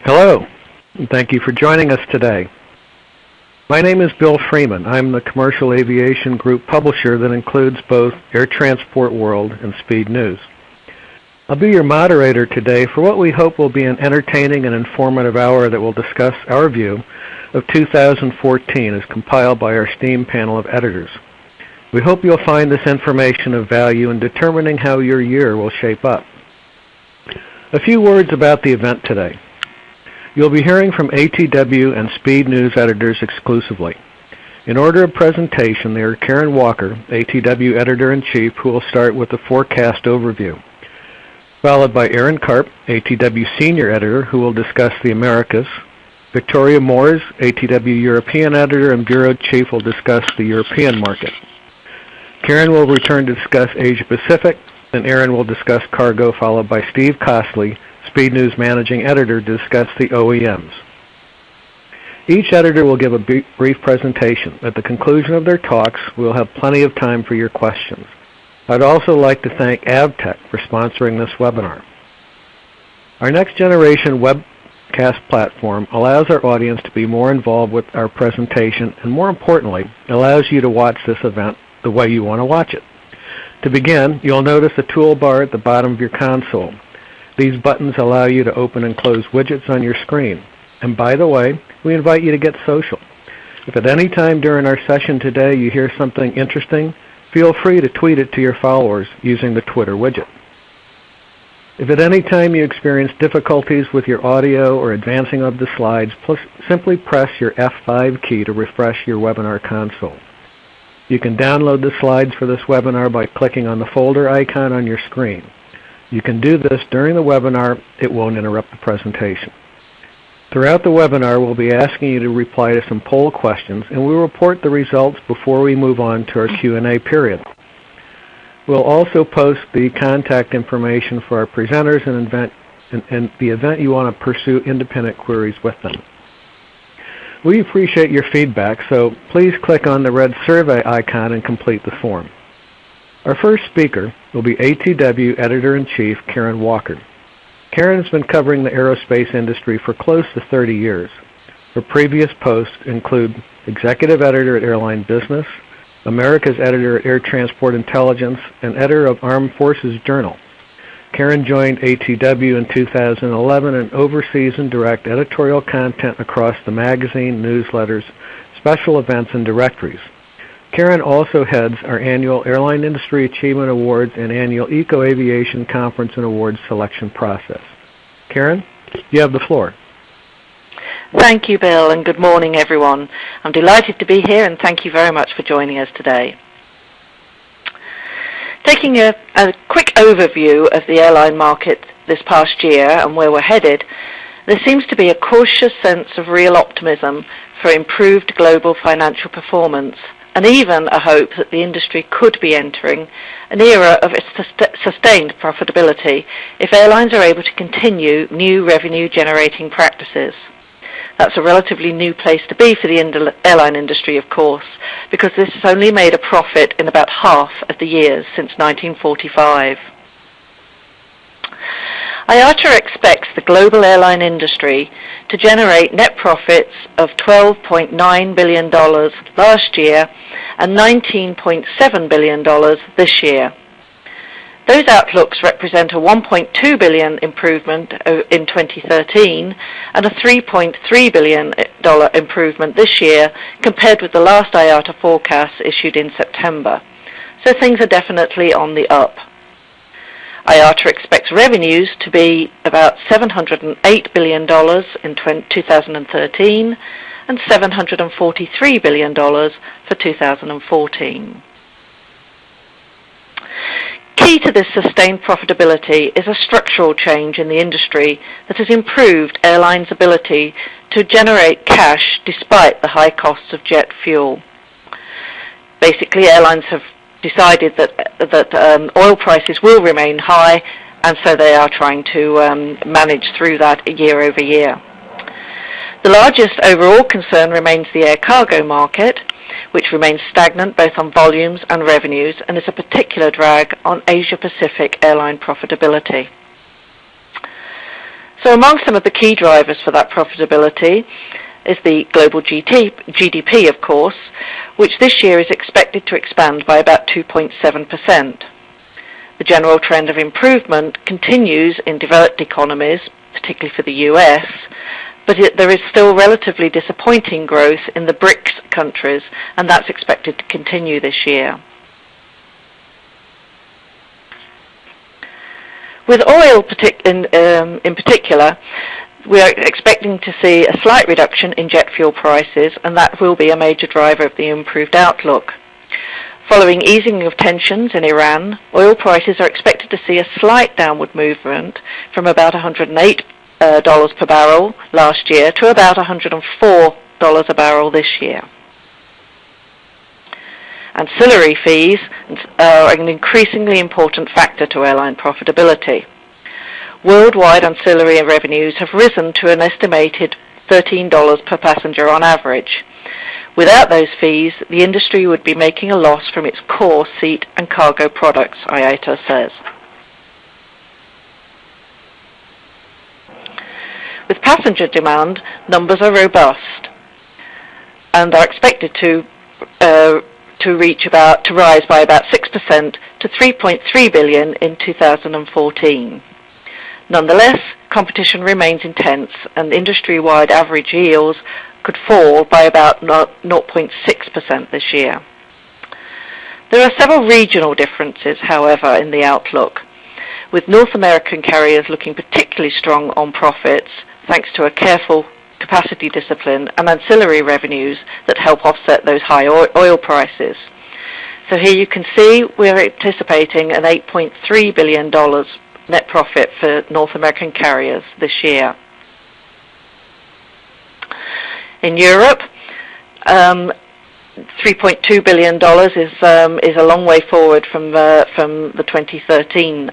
Hello, and thank you for joining us today. My name is Bill Freeman. I'm the Commercial Aviation Group publisher that includes both Air Transport World and SpeedNews. I'll be your moderator today for what we hope will be an entertaining and informative hour that will discuss our view of 2014 as compiled by our esteemed panel of editors. We hope you'll find this information of value in determining how your year will shape up. A few words about the event today. You'll be hearing from ATW and SpeedNews editors exclusively. In order of presentation, they are Karen Walker, ATW Editor-in-Chief, who will start with the forecast overview, followed by Aaron Karp, ATW Senior Editor, who will discuss the Americas. Victoria Moores, ATW European Editor and Bureau Chief, will discuss the European market. Karen will return to discuss Asia Pacific, and Aaron will discuss cargo, followed by Steve Costley, SpeedNews Managing Editor, to discuss the OEMs. Each editor will give a brief presentation. At the conclusion of their talks, we'll have plenty of time for your questions. I'd also like to thank Avtec for sponsoring this webinar. Our next generation webcast platform allows our audience to be more involved with our presentation, and more importantly, allows you to watch this event the way you want to watch it. To begin, you'll notice a toolbar at the bottom of your console. These buttons allow you to open and close widgets on your screen. And by the way, we invite you to get social. If at any time during our session today you hear something interesting, feel free to tweet it to your followers using the Twitter widget. If at any time you experience difficulties with your audio or advancing of the slides, simply press your F5 key to refresh your webinar console. You can download the slides for this webinar by clicking on the folder icon on your screen. You can do this during the webinar. It won't interrupt the presentation. Throughout the webinar, we'll be asking you to reply to some poll questions, and we'll report the results before we move on to our Q&A period. We'll also post the contact information for our presenters and the event you want to pursue independent queries with them. We appreciate your feedback, so please click on the red survey icon and complete the form. Our first speaker will be ATW Editor-in-Chief Karen Walker. Karen has been covering the aerospace industry for close to 30 years. Her previous posts include Executive Editor at Airline Business, America's Editor at Air Transport Intelligence, and Editor of Armed Forces Journal. Karen joined ATW in 2011 and oversees and directs editorial content across the magazine, newsletters, special events, and directories. Karen also heads our annual Airline Industry Achievement Awards and annual Eco Aviation Conference and Awards selection process. Karen, you have the floor. Thank you, Bill, and good morning, everyone. I'm delighted to be here, and thank you very much for joining us today. Taking a quick overview of the airline market this past year and where we're headed, there seems to be a cautious sense of real optimism for improved global financial performance, and even a hope that the industry could be entering an era of sustained profitability if airlines are able to continue new revenue-generating practices. That's a relatively new place to be for the airline industry, of course, because this has only made a profit in about half of the years since 1945. IATA expects the global airline industry to generate net profits of $12.9 billion last year and $19.7 billion this year. Those outlooks represent a $1.2 billion improvement in 2013 and a $3.3 billion improvement this year compared with the last IATA forecast issued in September. So things are definitely on the up. IATA expects revenues to be about $708 billion in 2013 and $743 billion for 2014. Key to this sustained profitability is a structural change in the industry that has improved airlines' ability to generate cash despite the high costs of jet fuel. Basically, airlines have decided that oil prices will remain high, and so they are trying to manage through that year over year. The largest overall concern remains the air cargo market, which remains stagnant both on volumes and revenues and is a particular drag on Asia Pacific airline profitability. So among some of the key drivers for that profitability is the global GDP, of course, which this year is expected to expand by about 2.7%. The general trend of improvement continues in developed economies, particularly for the US, but there is still relatively disappointing growth in the BRICS countries, and that's expected to continue this year. With oil in particular, we are expecting to see a slight reduction in jet fuel prices, and that will be a major driver of the improved outlook. Following easing of tensions in Iran, oil prices are expected to see a slight downward movement from about $108 per barrel last year to about $104 a barrel this year. Ancillary fees are an increasingly important factor to airline profitability. Worldwide ancillary revenues have risen to an estimated $13 per passenger on average. Without those fees, the industry would be making a loss from its core seat and cargo products, IATA says. With passenger demand, numbers are robust and are expected to rise by about 6% to 3.3 billion in 2014. Nonetheless, competition remains intense, and industry-wide average yields could fall by about 0.6% this year. There are several regional differences, however, in the outlook, with North American carriers looking particularly strong on profits thanks to a careful capacity discipline and ancillary revenues that help offset those high oil prices. So here you can see we're anticipating an $8.3 billion net profit for North American carriers this year. In Europe, $3.2 billion is a long way forward from the 2013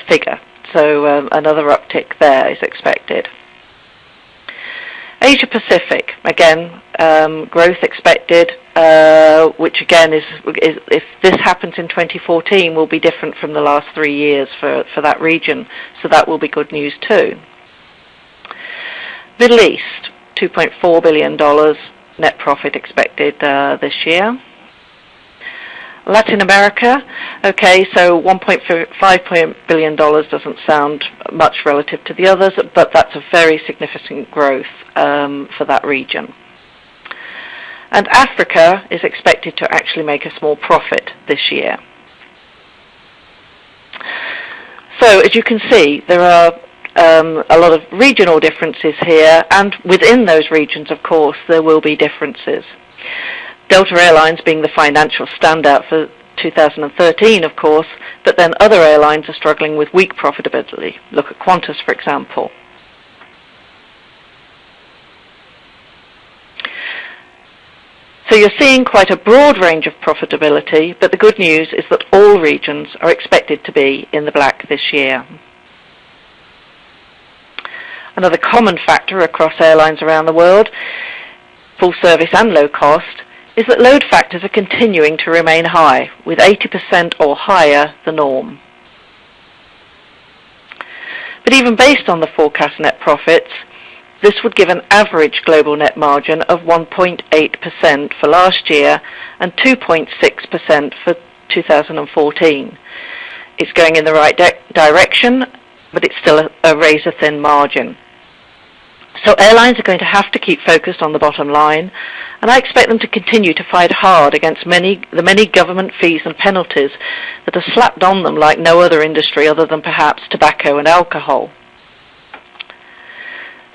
figure, so another uptick there is expected. Asia Pacific, again, growth expected, which again is if this happens in 2014 will be different from the last 3 years for that region, so that will be good news too. Middle East, $2.4 billion net profit expected this year. Latin America, okay, so $1.5 billion doesn't sound much relative to the others, but that's a very significant growth for that region. And Africa is expected to actually make a small profit this year. So as you can see, there are a lot of regional differences here, and within those regions, of course, there will be differences. Delta Airlines being the financial standout for 2013, of course, but then other airlines are struggling with weak profitability. Look at Qantas, for example. So you're seeing quite a broad range of profitability, but the good news is that all regions are expected to be in the black this year. Another common factor across airlines around the world, full service and low cost, is that load factors are continuing to remain high, with 80% or higher the norm. But even based on the forecast net profits, this would give an average global net margin of 1.8% for last year and 2.6% for 2014. It's going in the right direction, but it's still a razor-thin margin. So airlines are going to have to keep focused on the bottom line, and I expect them to continue to fight hard against the many government fees and penalties that are slapped on them like no other industry other than perhaps tobacco and alcohol.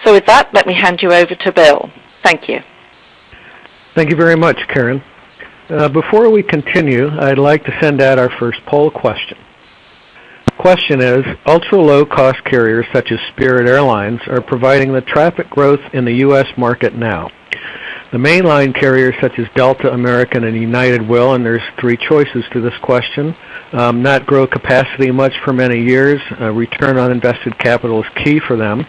So with that, let me hand you over to Bill. Thank you. Thank you very much, Karen. Before we continue, I'd like to send out our first poll question. The question is, ultra-low-cost carriers such as Spirit Airlines are providing the traffic growth in the U.S. market now. The mainline carriers such as Delta, American, and United will, and there's 3 choices to this question, not grow capacity much for many years. Return on invested capital is key for them.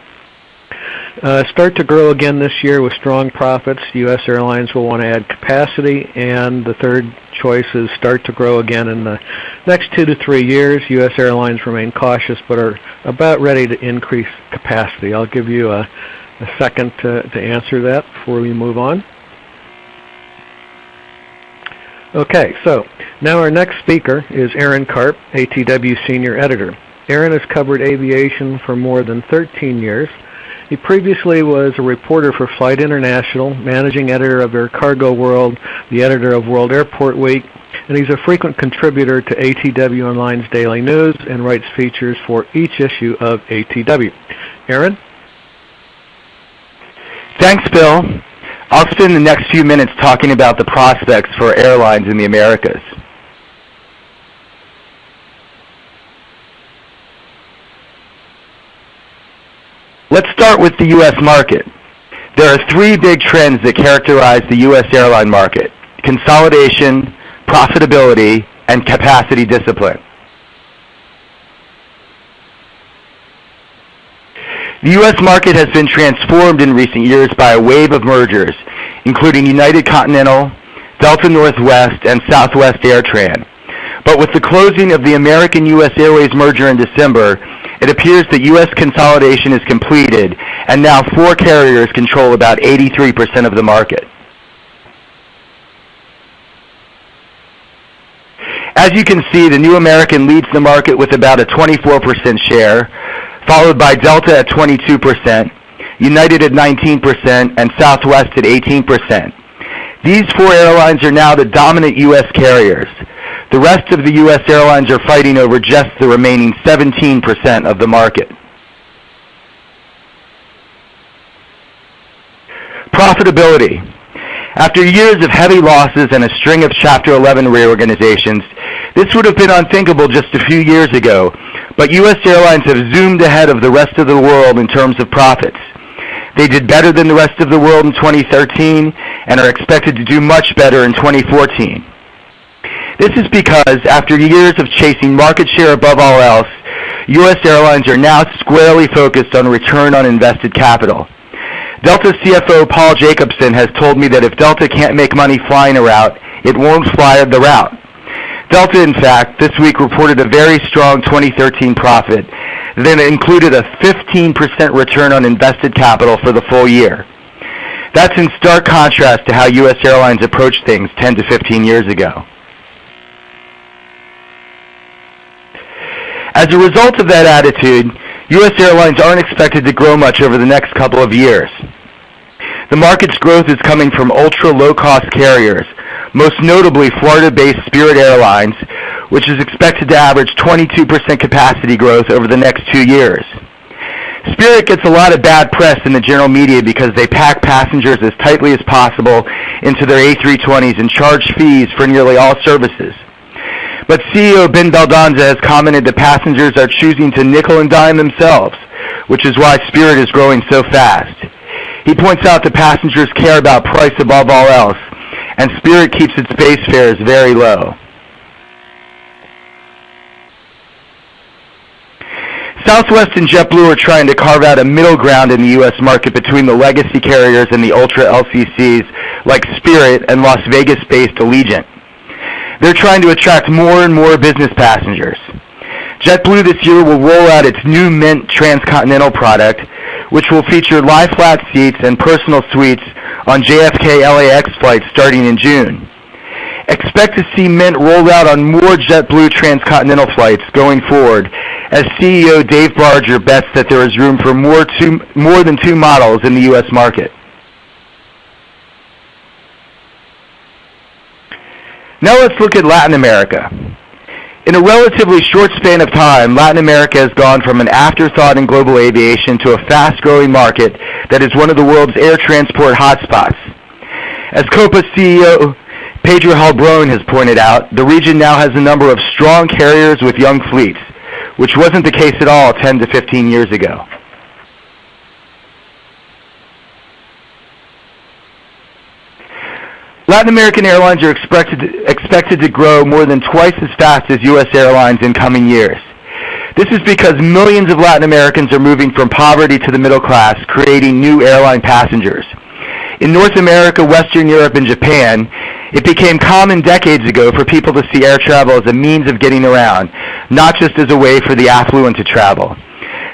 start to grow again this year with strong profits. U.S. airlines will want to add capacity, and the third choice is start to grow again in the next 2 to 3 years. U.S. airlines remain cautious but are about ready to increase capacity. I'll give you a second to answer that before we move on. Okay, so now our next speaker is Aaron Karp, ATW Senior Editor. Aaron has covered aviation for more than 13 years. He previously was a reporter for Flight International, managing editor of Air Cargo World, the editor of World Airport Week, and he's a frequent contributor to ATW Online's daily news and writes features for each issue of ATW. Aaron? Thanks, Bill. I'll spend the next few minutes talking about the prospects for airlines in the Americas. Let's start with the U.S. market. There are 3 big trends that characterize the U.S. airline market: consolidation, profitability, and capacity discipline. The U.S. market has been transformed in recent years by a wave of mergers, including United Continental, Delta Northwest, and Southwest AirTran. But with the closing of the American-U.S. Airways merger in December, it appears that U.S. consolidation is completed, and now 4 carriers control about 83% of the market. As you can see, the New American leads the market with about a 24% share, followed by Delta at 22%, United at 19%, and Southwest at 18%. These 4 airlines are now the dominant U.S. carriers. The rest of the U.S. airlines are fighting over just the remaining 17% of the market. Profitability. After years of heavy losses and a string of Chapter 11 reorganizations, this would have been unthinkable just a few years ago, but U.S. airlines have zoomed ahead of the rest of the world in terms of profits. They did better than the rest of the world in 2013 and are expected to do much better in 2014. This is because, after years of chasing market share above all else, U.S. airlines are now squarely focused on return on invested capital. Delta CFO Paul Jacobson has told me that if Delta can't make money flying a route, it won't fly the route. Delta, in fact, this week reported a very strong 2013 profit that included a 15% return on invested capital for the full year. That's in stark contrast to how U.S. airlines approached things 10 to 15 years ago. As a result of that attitude, U.S. airlines aren't expected to grow much over the next couple of years. The market's growth is coming from ultra-low-cost carriers, most notably Florida-based Spirit Airlines, which is expected to average 22% capacity growth over the next 2 years. Spirit gets a lot of bad press in the general media because they pack passengers as tightly as possible into their A320s and charge fees for nearly all services. But CEO Ben Baldanza has commented that passengers are choosing to nickel and dime themselves, which is why Spirit is growing so fast. He points out that passengers care about price above all else, and Spirit keeps its base fares very low. Southwest and JetBlue are trying to carve out a middle ground in the U.S. market between the legacy carriers and the ultra LCCs like Spirit and Las Vegas-based Allegiant. They're trying to attract more and more business passengers. JetBlue this year will roll out its new Mint transcontinental product, which will feature lie-flat seats and personal suites on JFK LAX flights starting in June. Expect to see Mint rolled out on more JetBlue transcontinental flights going forward, as CEO Dave Barger bets that there is room for more than 2 models in the U.S. market. Now let's look at Latin America. In a relatively short span of time, Latin America has gone from an afterthought in global aviation to a fast-growing market that is one of the world's air transport hotspots. As Copa's CEO Pedro Halbrón has pointed out, the region now has a number of strong carriers with young fleets, which wasn't the case at all 10 to 15 years ago. Latin American airlines are expected to grow more than twice as fast as U.S. airlines in coming years. This is because millions of Latin Americans are moving from poverty to the middle class, creating new airline passengers. In North America, Western Europe, and Japan, it became common decades ago for people to see air travel as a means of getting around, not just as a way for the affluent to travel.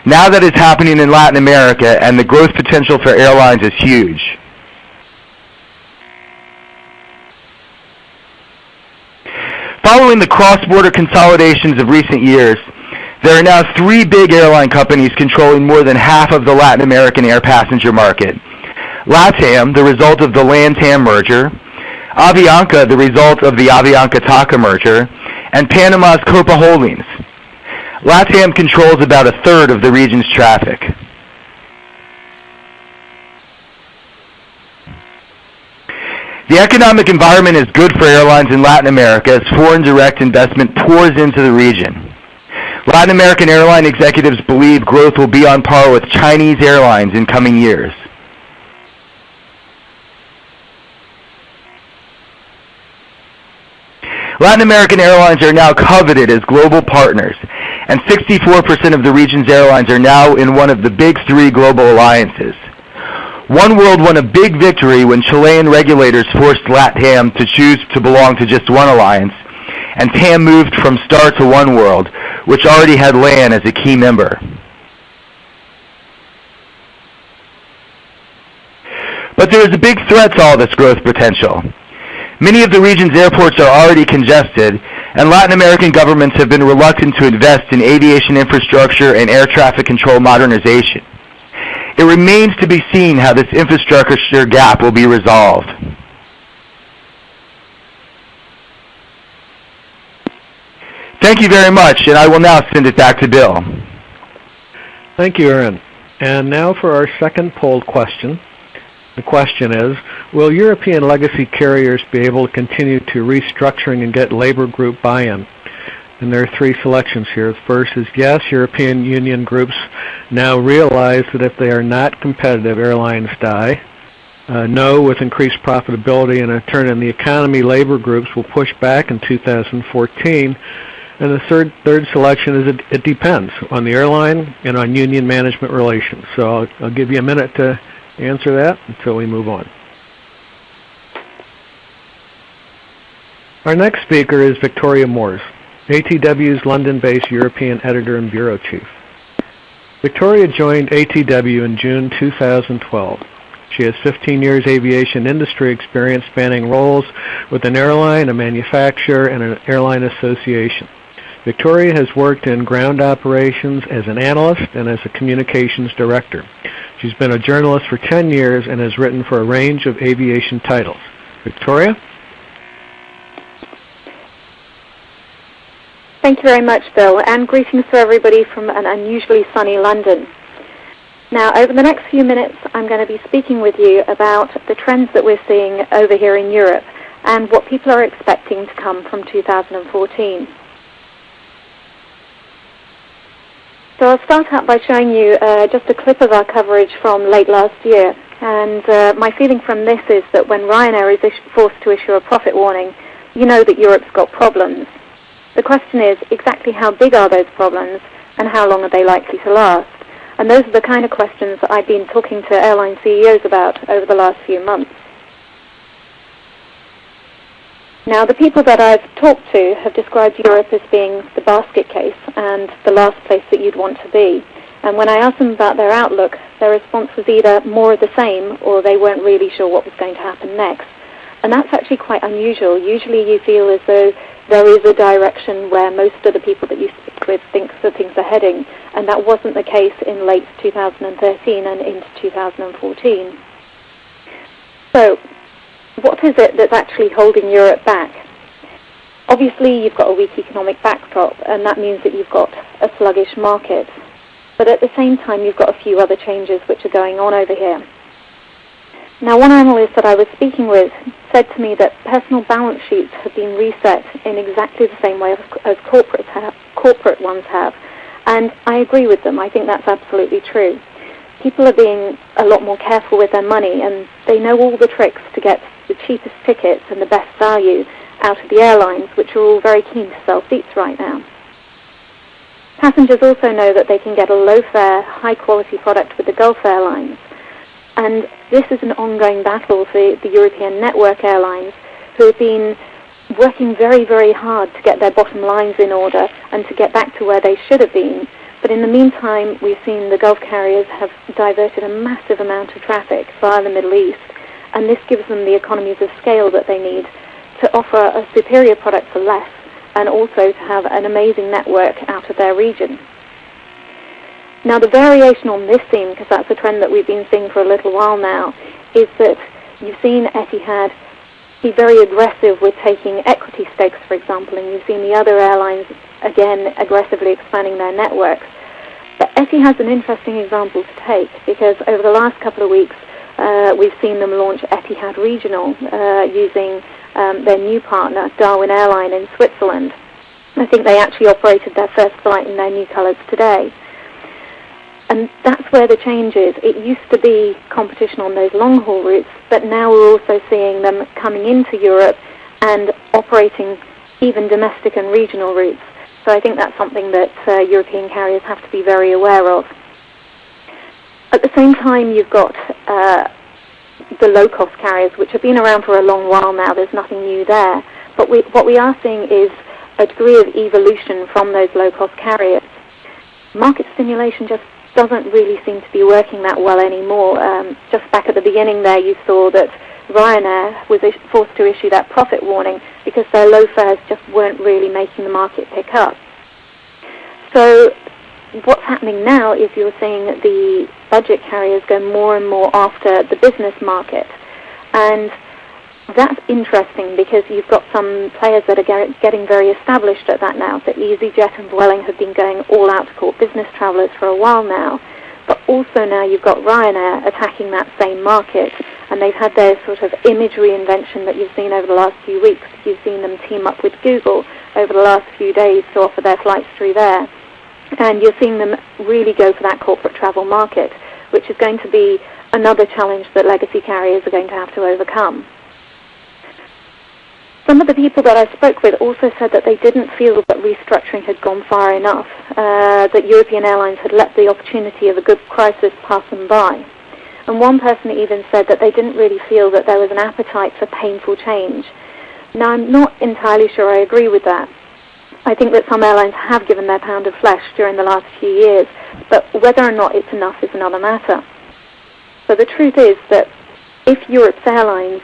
Now that is happening in Latin America, and the growth potential for airlines is huge. Following the cross-border consolidations of recent years, there are now 3 big airline companies controlling more than half of the Latin American air passenger market. LATAM, the result of the LATAM merger, Avianca, the result of the Avianca-TACA merger, and Panama's Copa Holdings. LATAM controls about 1/3 of the region's traffic. The economic environment is good for airlines in Latin America as foreign direct investment pours into the region. Latin American airline executives believe growth will be on par with Chinese airlines in coming years. Latin American airlines are now coveted as global partners, and 64% of the region's airlines are now in one of the big 3 global alliances. OneWorld won a big victory when Chilean regulators forced LATAM to choose to belong to just one alliance, and TAM moved from Star to OneWorld, which already had LAN as a key member. But there is a big threat to all this growth potential. Many of the region's airports are already congested, and Latin American governments have been reluctant to invest in aviation infrastructure and air traffic control modernization. It remains to be seen how this infrastructure gap will be resolved. Thank you very much, and I will now send it back to Bill. Thank you, Aaron. And now for our second poll question. The question is, will European legacy carriers be able to continue to restructuring and get labor group buy-in? And there are 3 selections here. The first is yes, European Union groups now realize that if they are not competitive, airlines die. No, with increased profitability and a turn in the economy, labor groups will push back in 2014. And the third selection is it depends on the airline and on union management relations. So I'll give you a minute to answer that until we move on. Our next speaker is Victoria Moores, ATW's London-based European editor and bureau chief. Victoria joined ATW in June 2012. She has 15 years aviation industry experience spanning roles with an airline, a manufacturer, and an airline association. Victoria has worked in ground operations as an analyst and as a communications director. She's been a journalist for 10 years and has written for a range of aviation titles. Victoria? Thank you very much, Bill, and greetings to everybody from an unusually sunny London. Now, over the next few minutes, I'm going to be speaking with you about the trends that we're seeing over here in Europe and what people are expecting to come from 2014. So I'll start out by showing you just a clip of our coverage from late last year. And my feeling from this is that when Ryanair is forced to issue a profit warning, you know that Europe's got problems. The question is, exactly how big are those problems and how long are they likely to last? And those are the kind of questions that I've been talking to airline CEOs about over the last few months. Now, the people that I've talked to have described Europe as being the basket case and the last place that you'd want to be. And when I asked them about their outlook, their response was either more of the same or they weren't really sure what was going to happen next. And that's actually quite unusual. Usually you feel as though there is a direction where most of the people that you speak with think that things are heading, and that wasn't the case in late 2013 and into 2014. So, what is it that's actually holding Europe back? Obviously, you've got a weak economic backdrop, and that means that you've got a sluggish market. But at the same time, you've got a few other changes which are going on over here. Now, one analyst that I was speaking with said to me that personal balance sheets have been reset in exactly the same way as corporate ones have. And I agree with them. I think that's absolutely true. People are being a lot more careful with their money, and they know all the tricks to get the cheapest tickets and the best value out of the airlines, which are all very keen to sell seats right now. Passengers also know that they can get a low-fare, high-quality product with the Gulf Airlines. And this is an ongoing battle for the European network airlines, who have been working very, very hard to get their bottom lines in order and to get back to where they should have been. But in the meantime, we've seen the Gulf carriers have diverted a massive amount of traffic via the Middle East, and this gives them the economies of scale that they need to offer a superior product for less, and also to have an amazing network out of their region. Now, the variation on this theme, because that's a trend that we've been seeing for a little while now, is that you've seen Etihad be very aggressive with taking equity stakes, for example, and you've seen the other airlines, again, aggressively expanding their networks. But Etihad's an interesting example to take, because over the last couple of weeks, we've seen them launch Etihad Regional using their new partner, Darwin Airline in Switzerland. I think they actually operated their first flight in their new colours today. And that's where the change is. It used to be competition on those long-haul routes, but now we're also seeing them coming into Europe and operating even domestic and regional routes. So I think that's something that European carriers have to be very aware of. At the same time, you've got the low-cost carriers, which have been around for a long while now. There's nothing new there. But what we are seeing is a degree of evolution from those low-cost carriers. Market stimulation just doesn't really seem to be working that well anymore. Just back at the beginning there, you saw that Ryanair was forced to issue that profit warning because their low fares just weren't really making the market pick up. So what's happening now is you're seeing the budget carriers go more and more after the business market. And that's interesting because you've got some players that are getting very established at that now. So EasyJet and Vueling have been going all out to court business travellers for a while now. But also now you've got Ryanair attacking that same market. And they've had their sort of image reinvention that you've seen over the last few weeks. You've seen them team up with Google over the last few days to offer their flights through there. And you're seeing them really go for that corporate travel market, which is going to be another challenge that legacy carriers are going to have to overcome. Some of the people that I spoke with also said that they didn't feel that restructuring had gone far enough, that European airlines had let the opportunity of a good crisis pass them by. And one person even said that they didn't really feel that there was an appetite for painful change. Now, I'm not entirely sure I agree with that. I think that some airlines have given their pound of flesh during the last few years, but whether or not it's enough is another matter. So the truth is that if Europe's airlines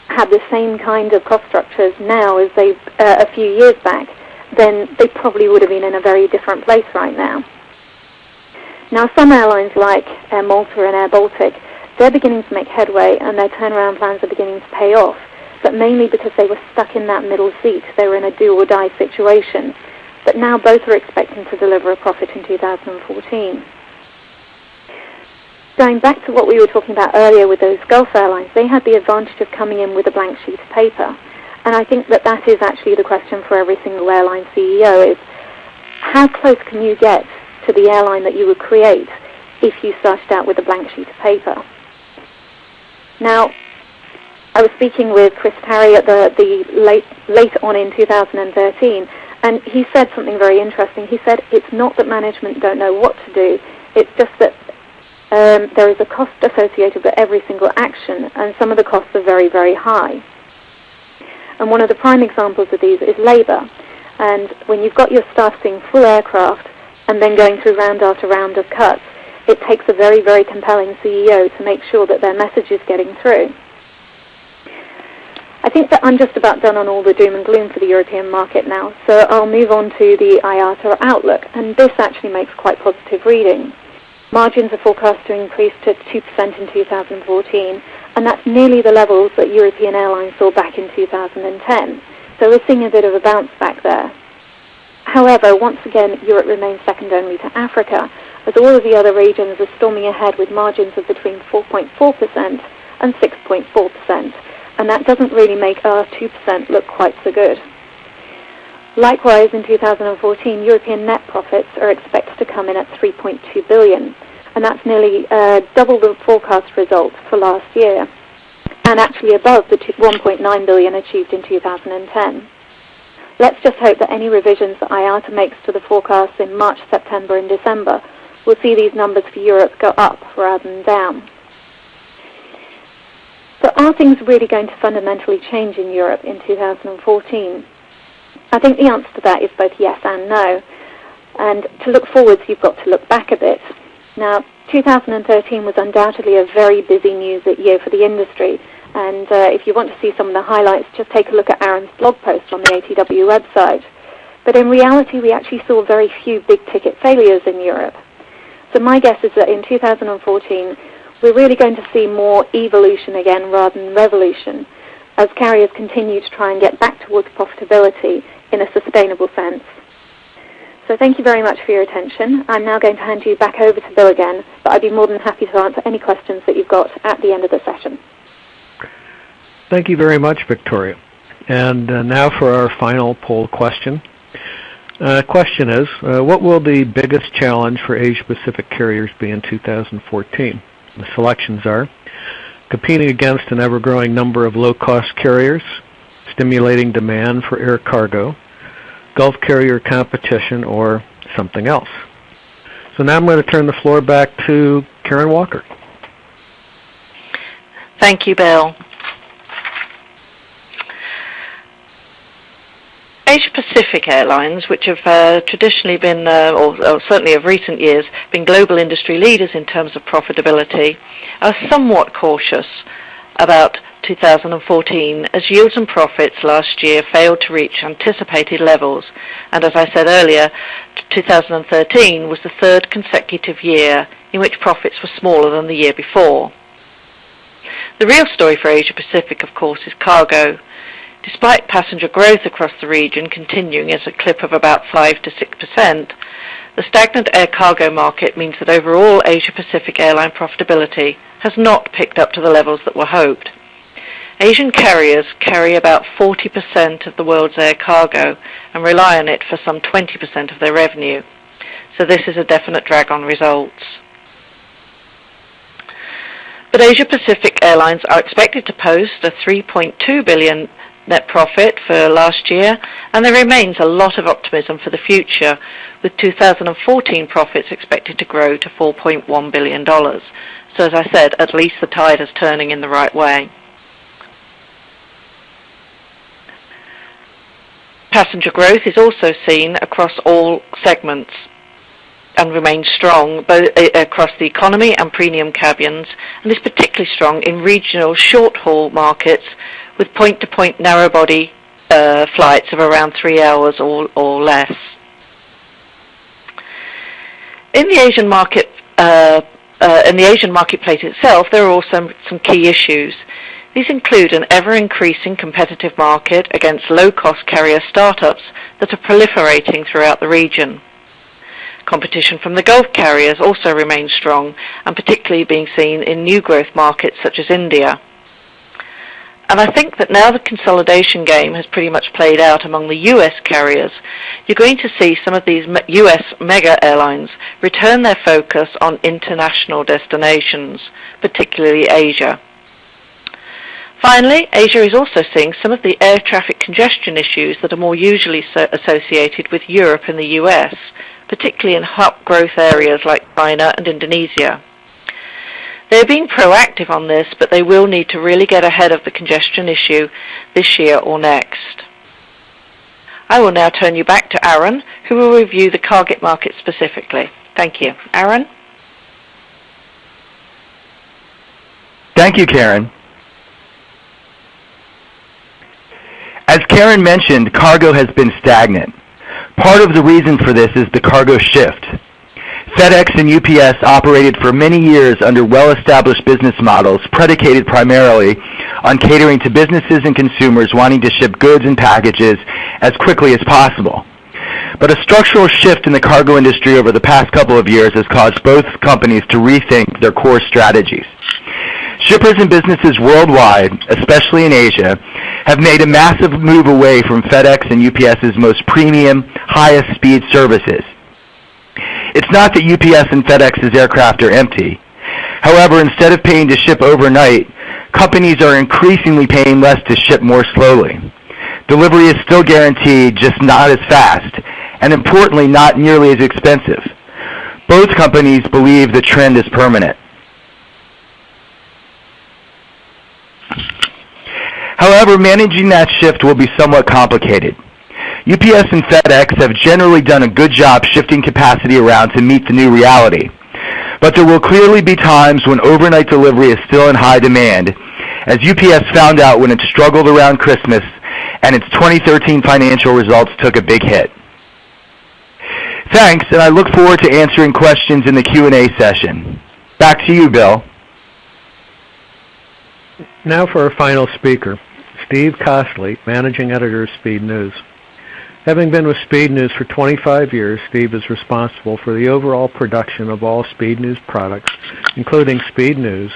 had the same kind of cost structures now as they a few years back, then they probably would have been in a very different place right now. Now, some airlines like Air Malta and Air Baltic, they're beginning to make headway and their turnaround plans are beginning to pay off, but mainly because they were stuck in that middle seat. They were in a do-or-die situation. But now both are expecting to deliver a profit in 2014. Going back to what we were talking about earlier with those Gulf airlines, they had the advantage of coming in with a blank sheet of paper. And I think that that is actually the question for every single airline CEO is, how close can you get to the airline that you would create if you started out with a blank sheet of paper? Now, I was speaking with Chris Parry at the late on in 2013, and he said something very interesting. He said, it's not that management don't know what to do, it's just that there is a cost associated with every single action, and some of the costs are very, very high. And one of the prime examples of these is labour. And when you've got your staff seeing full aircraft and then going through round after round of cuts, it takes a very, very compelling CEO to make sure that their message is getting through. I think that I'm just about done on all the doom and gloom for the European market now, so I'll move on to the IATA outlook, and this actually makes quite positive reading. Margins are forecast to increase to 2% in 2014, and that's nearly the levels that European airlines saw back in 2010. So we're seeing a bit of a bounce back there. However, once again, Europe remains second only to Africa, as all of the other regions are storming ahead with margins of between 4.4% and 6.4%, and that doesn't really make our 2% look quite so good. Likewise, in 2014, European net profits are expected to come in at 3.2 billion, and that's nearly double the forecast result for last year, and actually above the 1.9 billion achieved in 2010. let's just hope that any revisions that IATA makes to the forecasts in March, September and December will see these numbers for Europe go up rather than down. So are things really going to fundamentally change in Europe in 2014? I think the answer to that is both yes and no. And to look forwards, you've got to look back a bit. Now, 2013 was undoubtedly a very busy news year for the industry. And if you want to see some of the highlights, just take a look at Aaron's blog post on the ATW website. But in reality, we actually saw very few big-ticket failures in Europe. So my guess is that in 2014, we're really going to see more evolution again rather than revolution, as carriers continue to try and get back towards profitability in a sustainable sense. So thank you very much for your attention. I'm now going to hand you back over to Bill again, but I'd be more than happy to answer any questions that you've got at the end of the session. Thank you very much, Victoria. And now for our final poll question. Question is, what will the biggest challenge for Asia-Pacific carriers be in 2014? The selections are competing against an ever-growing number of low-cost carriers, stimulating demand for air cargo, Gulf carrier competition, or something else. So now I'm going to turn the floor back to Karen Walker. Thank you, Bill. Asia-Pacific Airlines, which have traditionally been, or certainly of recent years, been global industry leaders in terms of profitability, are somewhat cautious about 2014 as yields and profits last year failed to reach anticipated levels. And as I said earlier, 2013 was the third consecutive year in which profits were smaller than the year before. The real story for Asia-Pacific, of course, is cargo. Despite passenger growth across the region continuing at a clip of about 5 to 6%, the stagnant air cargo market means that overall Asia-Pacific airline profitability has not picked up to the levels that were hoped. Asian carriers carry about 40% of the world's air cargo and rely on it for some 20% of their revenue. So this is a definite drag on results. But Asia-Pacific Airlines are expected to post a $3.2 billion net profit for last year, and there remains a lot of optimism for the future, with 2014 profits expected to grow to $4.1 billion. So as I said, at least the tide is turning in the right way. Passenger growth is also seen across all segments and remains strong both across the economy and premium cabins, and is particularly strong in regional short-haul markets with point-to-point narrow-body flights of around 3 hours or less. In the Asian market, in the Asian marketplace itself, there are also some key issues. These include an ever-increasing competitive market against low-cost carrier startups that are proliferating throughout the region. Competition from the Gulf carriers also remains strong, and particularly being seen in new growth markets such as India. And I think that now the consolidation game has pretty much played out among the US carriers, you're going to see some of these US mega airlines return their focus on international destinations, particularly Asia. Finally, Asia is also seeing some of the air traffic congestion issues that are more usually associated with Europe and the US, particularly in hot growth areas like China and Indonesia. They're being proactive on this, but they will need to really get ahead of the congestion issue this year or next. I will now turn you back to Aaron, who will review the cargo market specifically. Thank you. Aaron? Thank you, Karen. As Karen mentioned, cargo has been stagnant. Part of the reason for this is the cargo shift. FedEx and UPS operated for many years under well-established business models predicated primarily on catering to businesses and consumers wanting to ship goods and packages as quickly as possible. But a structural shift in the cargo industry over the past couple of years has caused both companies to rethink their core strategies. Shippers and businesses worldwide, especially in Asia, have made a massive move away from FedEx and UPS's most premium, highest speed services. It's not that UPS and FedEx's aircraft are empty. However, instead of paying to ship overnight, companies are increasingly paying less to ship more slowly. Delivery is still guaranteed, just not as fast, and importantly, not nearly as expensive. Both companies believe the trend is permanent. However, managing that shift will be somewhat complicated. UPS and FedEx have generally done a good job shifting capacity around to meet the new reality. But there will clearly be times when overnight delivery is still in high demand, as UPS found out when it struggled around Christmas and its 2013 financial results took a big hit. Thanks, and I look forward to answering questions in the Q&A session. Back to you, Bill. Now for our final speaker, Steve Costley, Managing Editor of Speed News. Having been with Speed News for 25 years, Steve is responsible for the overall production of all Speed News products, including Speed News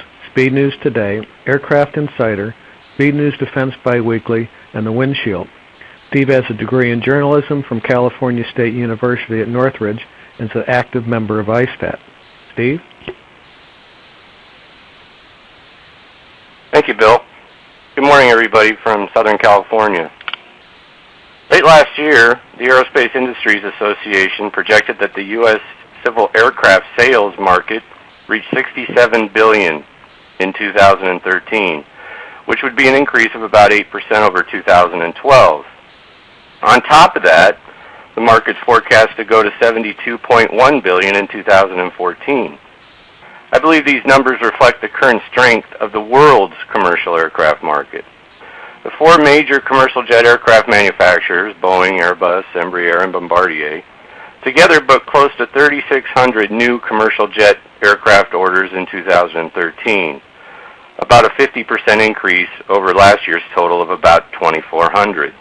Today, Aircraft Insider, Speed News Defense Biweekly, and The Windshield. Steve has a degree in journalism from California State University at Northridge and is an active member of ISTAT. Steve? Thank you, Bill. Good morning, everybody from Southern California. Late last year, the Aerospace Industries Association projected that the U.S. civil aircraft sales market reached $67 billion in 2013, which would be an increase of about 8% over 2012. On top of that, the market's forecast to go to $72.1 billion in 2014. I believe these numbers reflect the current strength of the world's commercial aircraft market. The four major commercial jet aircraft manufacturers, Boeing, Airbus, Embraer, and Bombardier, together booked close to 3,600 new commercial jet aircraft orders in 2013, about a 50% increase over last year's total of about 2,400.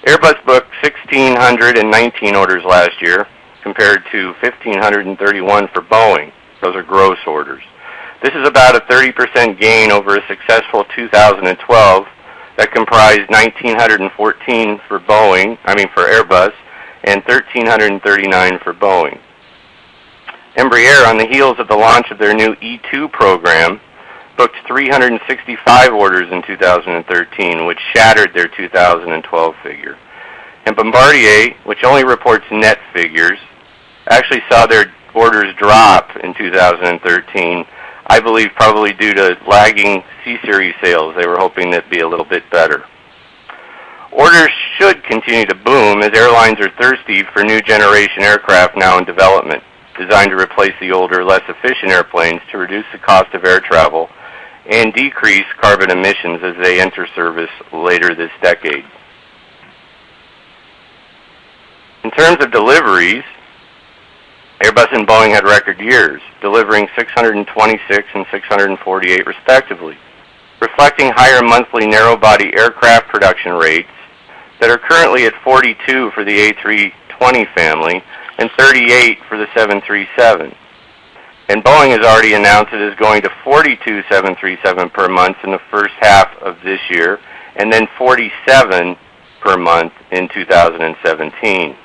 Airbus booked 1,619 orders last year, compared to 1,531 for Boeing. Those are gross orders. This is about a 30% gain over a successful 2012 that comprised 1,914 for Airbus, and 1,339 for Boeing. Embraer, on the heels of the launch of their new E2 program, booked 365 orders in 2013, which shattered their 2012 figure. And Bombardier, which only reports net figures, actually saw their orders drop in 2013, I believe probably due to lagging C-Series sales. They were hoping that'd be a little bit better. Orders should continue to boom as airlines are thirsty for new generation aircraft now in development, designed to replace the older, less efficient airplanes to reduce the cost of air travel and decrease carbon emissions as they enter service later this decade. In terms of deliveries, Airbus and Boeing had record years, delivering 626 and 648 respectively, reflecting higher monthly narrow-body aircraft production rates that are currently at 42 for the A320 family and 38 for the 737. And Boeing has already announced it is going to 42 737 per month in the first half of this year, and then 47 per month in 2017.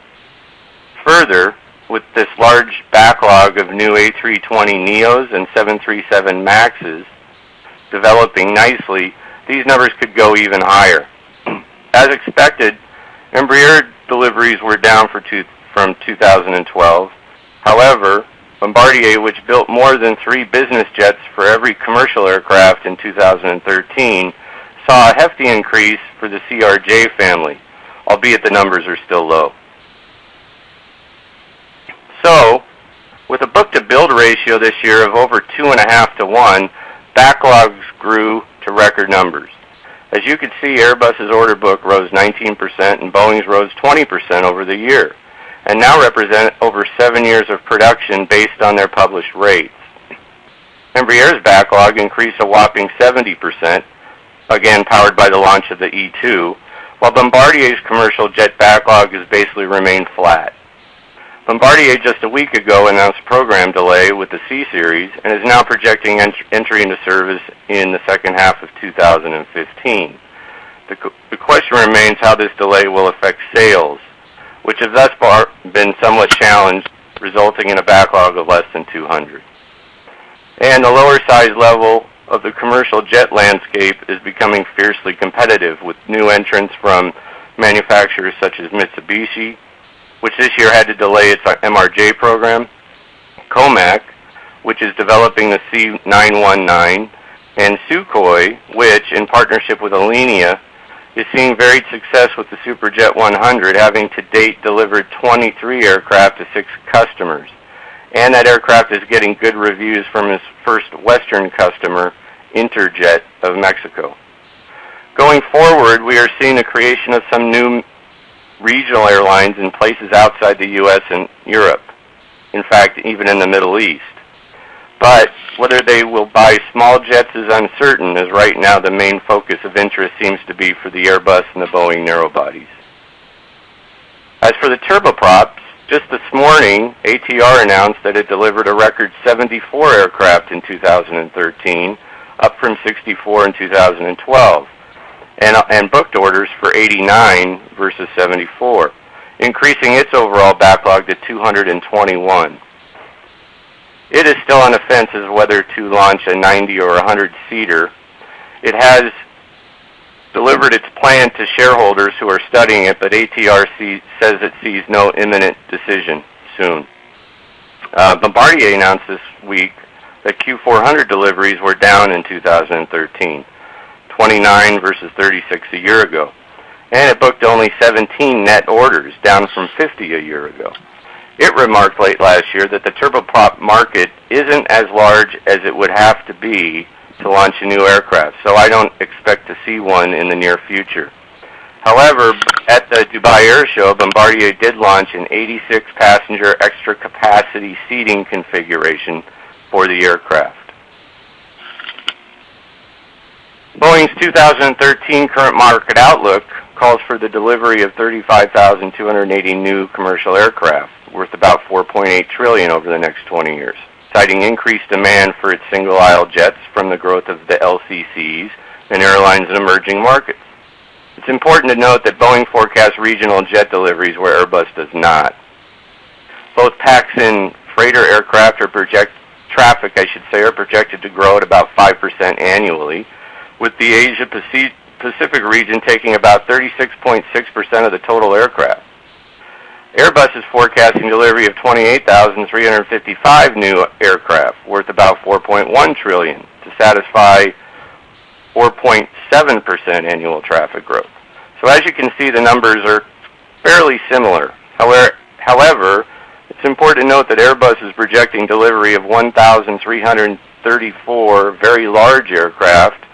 Further, with this large backlog of new A320neos and 737 MAXs developing nicely, these numbers could go even higher. As expected, Embraer deliveries were down from 2012. However, Bombardier, which built more than 3 business jets for every commercial aircraft in 2013, saw a hefty increase for the CRJ family, albeit the numbers are still low. So, with a book-to-build ratio this year of over 2.5 to 1, backlogs grew to record numbers. As you can see, Airbus's order book rose 19% and Boeing's rose 20% over the year, and now represent over 7 years of production based on their published rates. Embraer's backlog increased a whopping 70%, again powered by the launch of the E2, while Bombardier's commercial jet backlog has basically remained flat. Bombardier just a week ago announced program delay with the C-Series and is now projecting entry into service in the second half of 2015. The question remains how this delay will affect sales, which have thus far been somewhat challenged, resulting in a backlog of less than 200. And the lower size level of the commercial jet landscape is becoming fiercely competitive, with new entrants from manufacturers such as Mitsubishi, which this year had to delay its MRJ program, Comac, which is developing the C919, and Sukhoi, which, in partnership with Alenia, is seeing varied success with the Superjet 100, having to date delivered 23 aircraft to 6 customers. And that aircraft is getting good reviews from his first Western customer, Interjet of Mexico. Going forward, we are seeing the creation of some new regional airlines in places outside the U.S. and Europe, in fact, even in the Middle East. But whether they will buy small jets is uncertain, as right now the main focus of interest seems to be for the Airbus and the Boeing narrowbodies. As for the turboprops, just this morning, ATR announced that it delivered a record 74 aircraft in 2013, up from 64 in 2012, and booked orders for 89 versus 74, increasing its overall backlog to 221. It is still on the fence as to whether to launch a 90 or 100-seater. It has delivered its plan to shareholders who are studying it, but ATR says it sees no imminent decision soon. Bombardier announced this week that Q400 deliveries were down in 2013, 29 versus 36 a year ago, and it booked only 17 net orders, down from 50 a year ago. It remarked late last year that the turboprop market isn't as large as it would have to be to launch a new aircraft, so I don't expect to see one in the near future. However, at the Dubai Air Show, Bombardier did launch an 86-passenger extra capacity seating configuration for the aircraft. Boeing's 2013 current market outlook calls for the delivery of 35,280 new commercial aircraft, worth about $4.8 trillion over the next 20 years, citing increased demand for its single-aisle jets from the growth of the LCCs and airlines in emerging markets. It's important to note that Boeing forecasts regional jet deliveries where Airbus does not. Both PAX and freighter aircraft are projected to grow at about 5% annually, with the Asia Pacific region taking about 36.6% of the total aircraft. Airbus is forecasting delivery of 28,355 new aircraft, worth about $4.1 trillion, to satisfy 4.7% annual traffic growth. So as you can see, the numbers are fairly similar. However, it's important to note that Airbus is projecting delivery of 1,334 very large aircraft,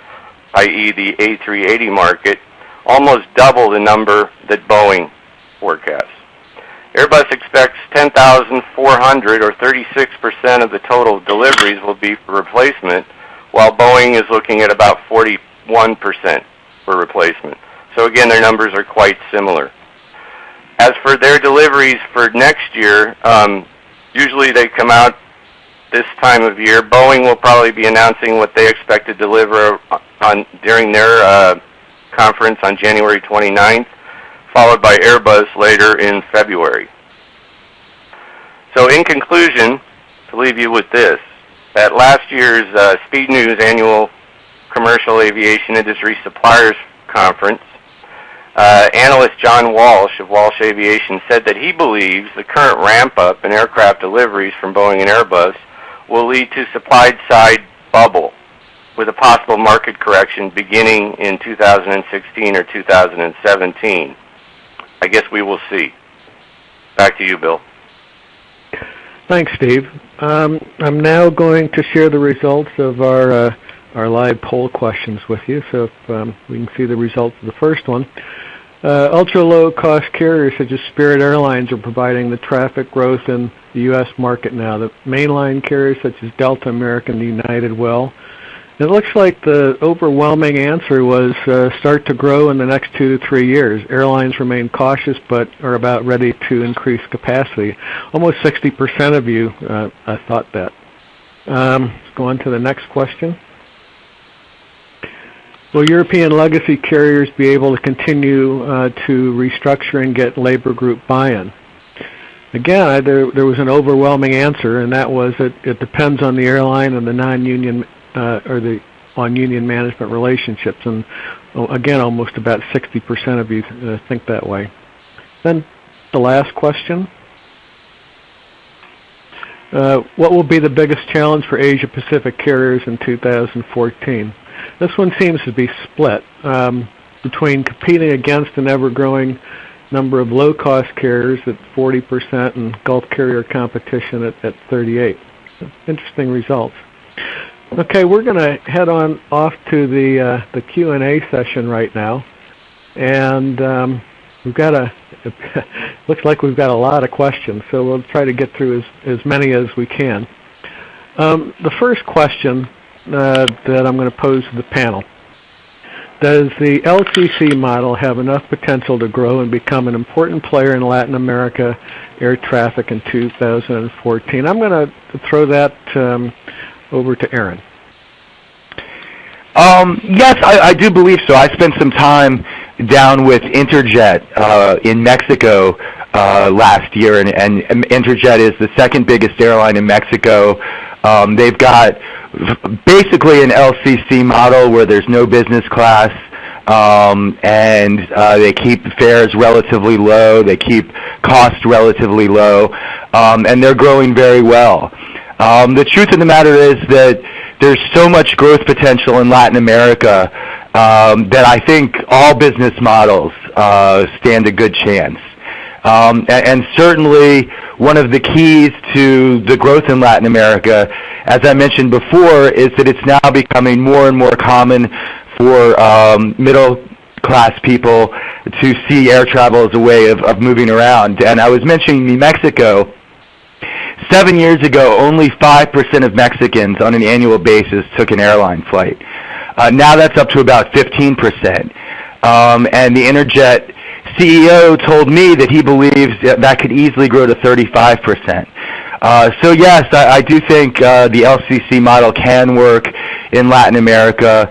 i.e. the A380 market, almost double the number that Boeing forecasts. Airbus expects 10,400, or 36% of the total deliveries, will be for replacement, while Boeing is looking at about 41% for replacement. So again, their numbers are quite similar. As for their deliveries for next year, usually they come out this time of year. Boeing will probably be announcing what they expect to deliver during their conference on January 29th, followed by Airbus later in February. So in conclusion, to leave you with this, at last year's SpeedNews annual Commercial Aviation Industry Suppliers Conference, analyst John Walsh of Walsh Aviation said that he believes the current ramp-up in aircraft deliveries from Boeing and Airbus will lead to supply-side bubble, with a possible market correction beginning in 2016 or 2017. I guess we will see. Back to you, Bill. Thanks, Steve. I'm now going to share the results of our live poll questions with you. So if we can see the results of the first one. Ultra-low-cost carriers such as Spirit Airlines are providing the traffic growth in the U.S. market now. The mainline carriers such as Delta, American, and United will. It looks like the overwhelming answer was start to grow in the next 2 to 3 years. Airlines remain cautious but are about ready to increase capacity. Almost 60% of you thought that. Let's go on to the next question. Will European legacy carriers be able to continue to restructure and get labor group buy-in? Again, there was an overwhelming answer, and that was it depends on the airline and the non-union or the on union management relationships, and again, almost about 60% of you think that way. Then the last question. What will be the biggest challenge for Asia-Pacific carriers in 2014? This one seems to be split between competing against an ever-growing number of low-cost carriers at 40% and Gulf carrier competition at 38%. Interesting results. Okay, we're going to head on off to the Q&A session right now, and we've got looks like we've got a lot of questions, so we'll try to get through as many as we can. The first question that I'm going to pose to the panel: does the LCC model have enough potential to grow and become an important player in Latin America air traffic in 2014? I'm going to throw that over to Aaron. Yes, I do believe so. I spent some time down with Interjet in Mexico last year, and Interjet is the second biggest airline in Mexico. They've got basically an LCC model where there's no business class, and they keep fares relatively low, they keep costs relatively low, and they're growing very well. The truth of the matter is that there's so much growth potential in Latin America that I think all business models stand a good chance. And certainly one of the keys to the growth in Latin America, as I mentioned before, is that it's now becoming more and more common for middle-class people to see air travel as a way of moving around. And I was mentioning New Mexico. 7 years ago, only 5% of Mexicans on an annual basis took an airline flight. Now that's up to about 15%. And the Interjet CEO told me that he believes that could easily grow to 35%. So yes, I do think the LCC model can work in Latin America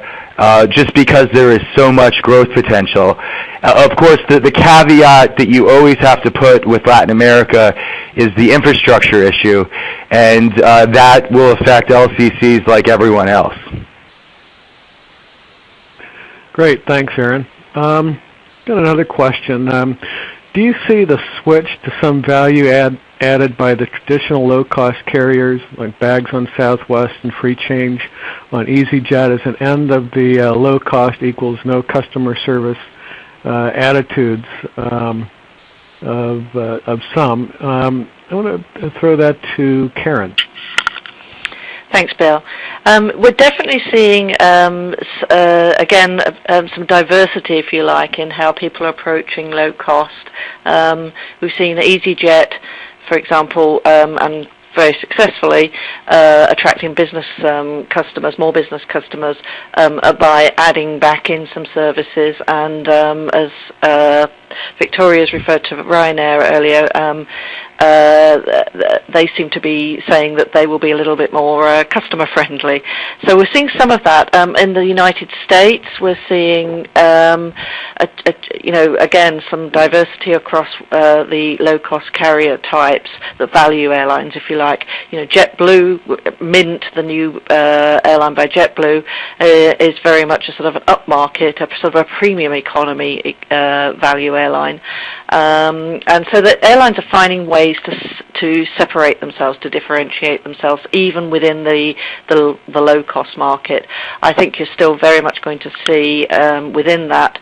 just because there is so much growth potential. Of course, the caveat that you always have to put with Latin America is the infrastructure issue, and that will affect LCCs like everyone else. Great, thanks, Aaron. Got another question. Do you see the switch to some value added by the traditional low-cost carriers like bags on Southwest and free change on EasyJet as an end of the low-cost equals no customer service attitudes of some? I want to throw that to Karen. Thanks, Bill. We're definitely seeing, again, some diversity, if you like, in how people are approaching low cost. We've seen EasyJet, for example, and very successfully attracting business customers, more business customers, by adding back in some services. And as Victoria's referred to Ryanair earlier, they seem to be saying that they will be a little bit more customer friendly. So we're seeing some of that. In the United States, we're seeing, again, some diversity across the low-cost carrier types, the value airlines, if you like. JetBlue, Mint, the new airline by JetBlue, is very much a sort of an upmarket, a sort of a premium economy value airline. And so the airlines are finding ways to separate themselves, to differentiate themselves, even within the low-cost market. I think you're still very much going to see within that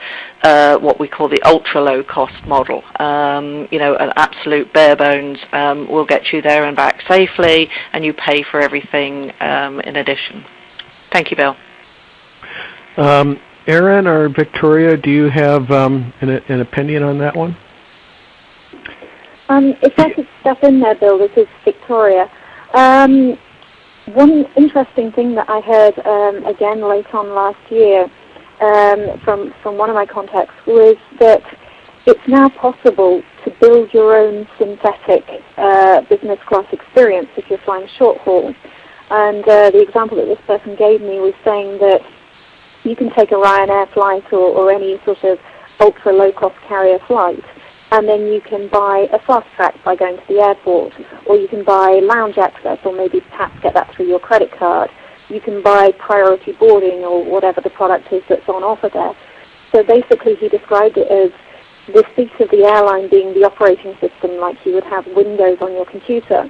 what we call the ultra-low-cost model. An absolute bare bones will get you there and back safely, and you pay for everything in addition. Thank you, Bill. Aaron or Victoria, do you have an opinion on that one? If I could step in there, Bill, this is Victoria. One interesting thing that I heard again late on last year from one of my contacts was that it's now possible to build your own synthetic business class experience if you're flying short haul. And the example that this person gave me was saying that you can take a Ryanair flight or any sort of ultra low-cost carrier flight, and then you can buy a fast track by going to the airport, or you can buy lounge access, or maybe perhaps get that through your credit card. you can buy priority boarding or whatever the product is that's on offer there. So basically he described it as the seat of the airline being the operating system, like you would have Windows on your computer.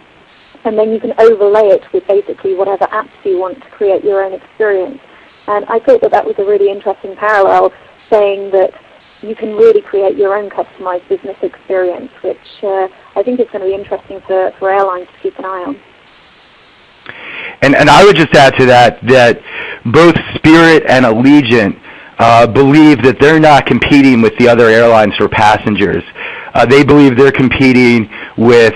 And then you can overlay it with basically whatever apps you want to create your own experience. And I thought that that was a really interesting parallel, saying that you can really create your own customized business experience, which I think is going to be interesting for airlines to keep an eye on. And I would just add to that both Spirit and Allegiant believe that they're not competing with the other airlines for passengers. They believe they're competing with,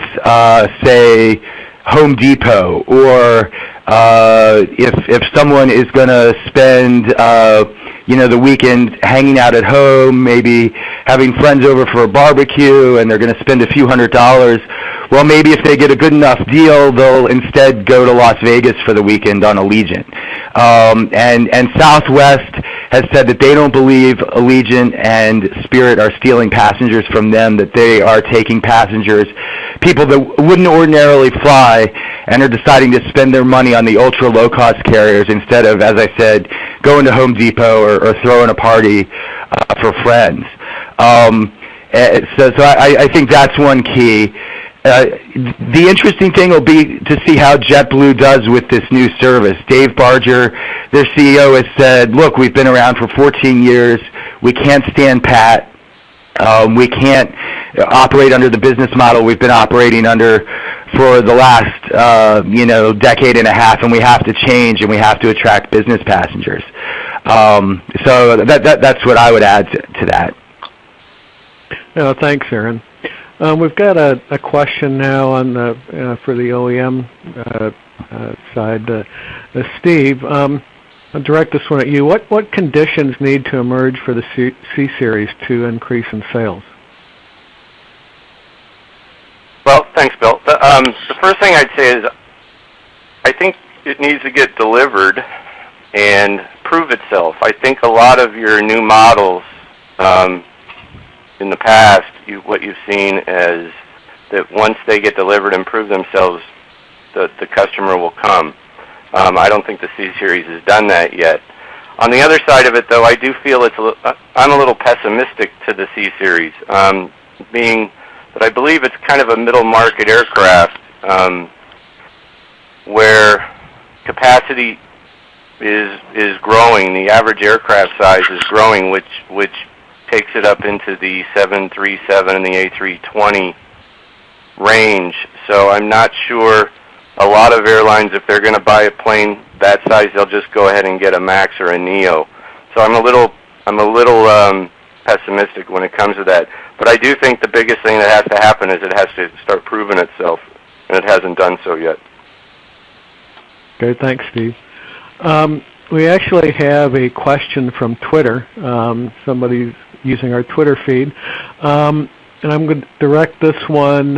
say, Home Depot, or if someone is going to spend the weekend hanging out at home, maybe having friends over for a barbecue, and they're going to spend a few $100s. Well, maybe if they get a good enough deal, they'll instead go to Las Vegas for the weekend on Allegiant. And Southwest has said that they don't believe Allegiant and Spirit are stealing passengers from them, that they are taking passengers, people that wouldn't ordinarily fly, and are deciding to spend their money on the ultra low-cost carriers instead of, as I said, going to Home Depot or throwing a party for friends. So I think that's one key. The interesting thing will be to see how JetBlue does with this new service. Dave Barger, their CEO, has said, look, we've been around for 14 years. We can't stand pat. We can't operate under the business model we've been operating under for the last, decade and a half, and we have to change, and we have to attract business passengers. So that's what I would add to that. Thanks, Aaron. We've got a question now on the for the OEM side. Steve, I'll direct this one at you. What conditions need to emerge for the C-Series to increase in sales? Well, thanks, Bill. The first thing I'd say is I think it needs to get delivered and prove itself. I think a lot of your new models in the past, what you've seen is that once they get delivered and prove themselves, the customer will come. I don't think the C-Series has done that yet. On the other side of it, though, I do feel I'm a little pessimistic to the C-Series, being that I believe it's kind of a middle market aircraft where capacity is growing. The average aircraft size is growing, which takes it up into the 737 and the A320 range. So I'm not sure a lot of airlines, if they're going to buy a plane that size, they'll just go ahead and get a MAX or a NEO. So I'm a little pessimistic when it comes to that. But I do think the biggest thing that has to happen is it has to start proving itself, and it hasn't done so yet. Okay, thanks, Steve. We actually have a question from Twitter. Somebody's using our Twitter feed. And I'm going to direct this one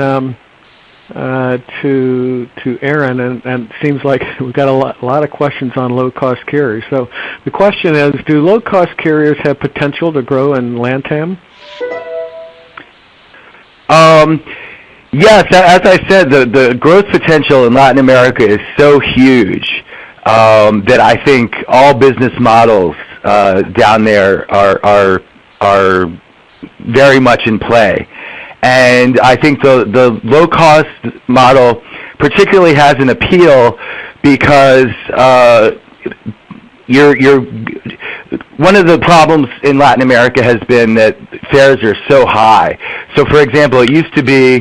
to Aaron, and it seems like we've got a lot of questions on low-cost carriers. So the question is, do low-cost carriers have potential to grow in LATAM? Yes, as I said, the growth potential in Latin America is so huge that I think all business models down there are very much in play. And I think the low-cost model particularly has an appeal because one of the problems in Latin America has been that fares are so high. So, for example, it used to be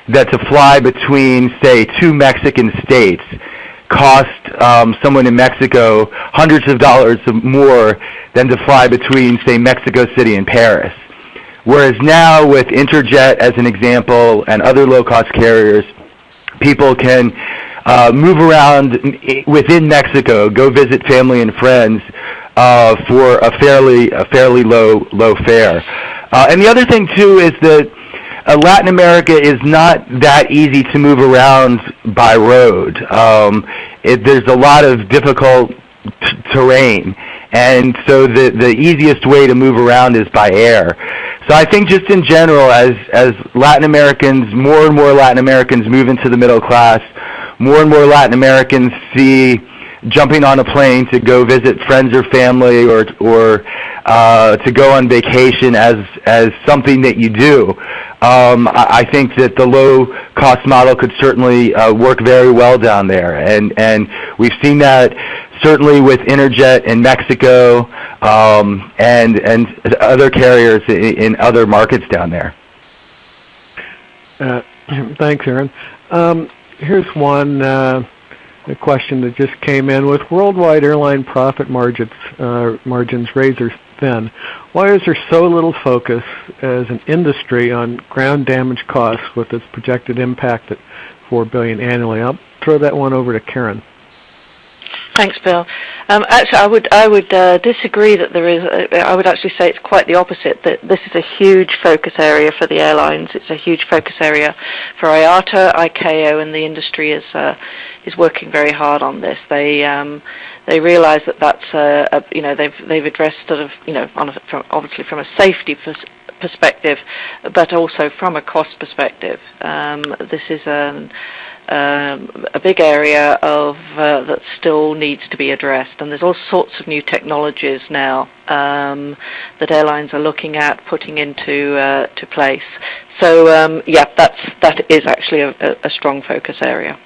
that to fly between, say, two Mexican states cost someone in Mexico hundreds of dollars more than to fly between, say, Mexico City and Paris. Whereas now with Interjet, as an example, and other low-cost carriers, people can move around within Mexico, go visit family and friends for a fairly low fare. And the other thing too is that Latin America is not that easy to move around by road. There's a lot of difficult terrain, and so the easiest way to move around is by air. So I think just in general, as Latin Americans, more and more Latin Americans move into the middle class, more and more Latin Americans see jumping on a plane to go visit friends or family, or to go on vacation as something that you do. I think that the low-cost model could certainly work very well down there, and we've seen that certainly with Interjet in Mexico, and other carriers in other markets down there. Thanks, Aaron. Here's one a question that just came in. With worldwide airline profit margins razor thin, why is there so little focus as an industry on ground damage costs with its projected impact at $4 billion annually? I'll throw that one over to Karen. Thanks, Bill. Actually, I would disagree that there is. I would actually say it's quite the opposite. That this is a huge focus area for the airlines. It's a huge focus area for IATA, ICAO, and the industry is working very hard on this. They realise that that's they've addressed sort of obviously from a safety perspective, but also from a cost perspective. This is a big area of that still needs to be addressed, and there's all sorts of new technologies now that airlines are looking at putting into place. So that is actually a strong focus area.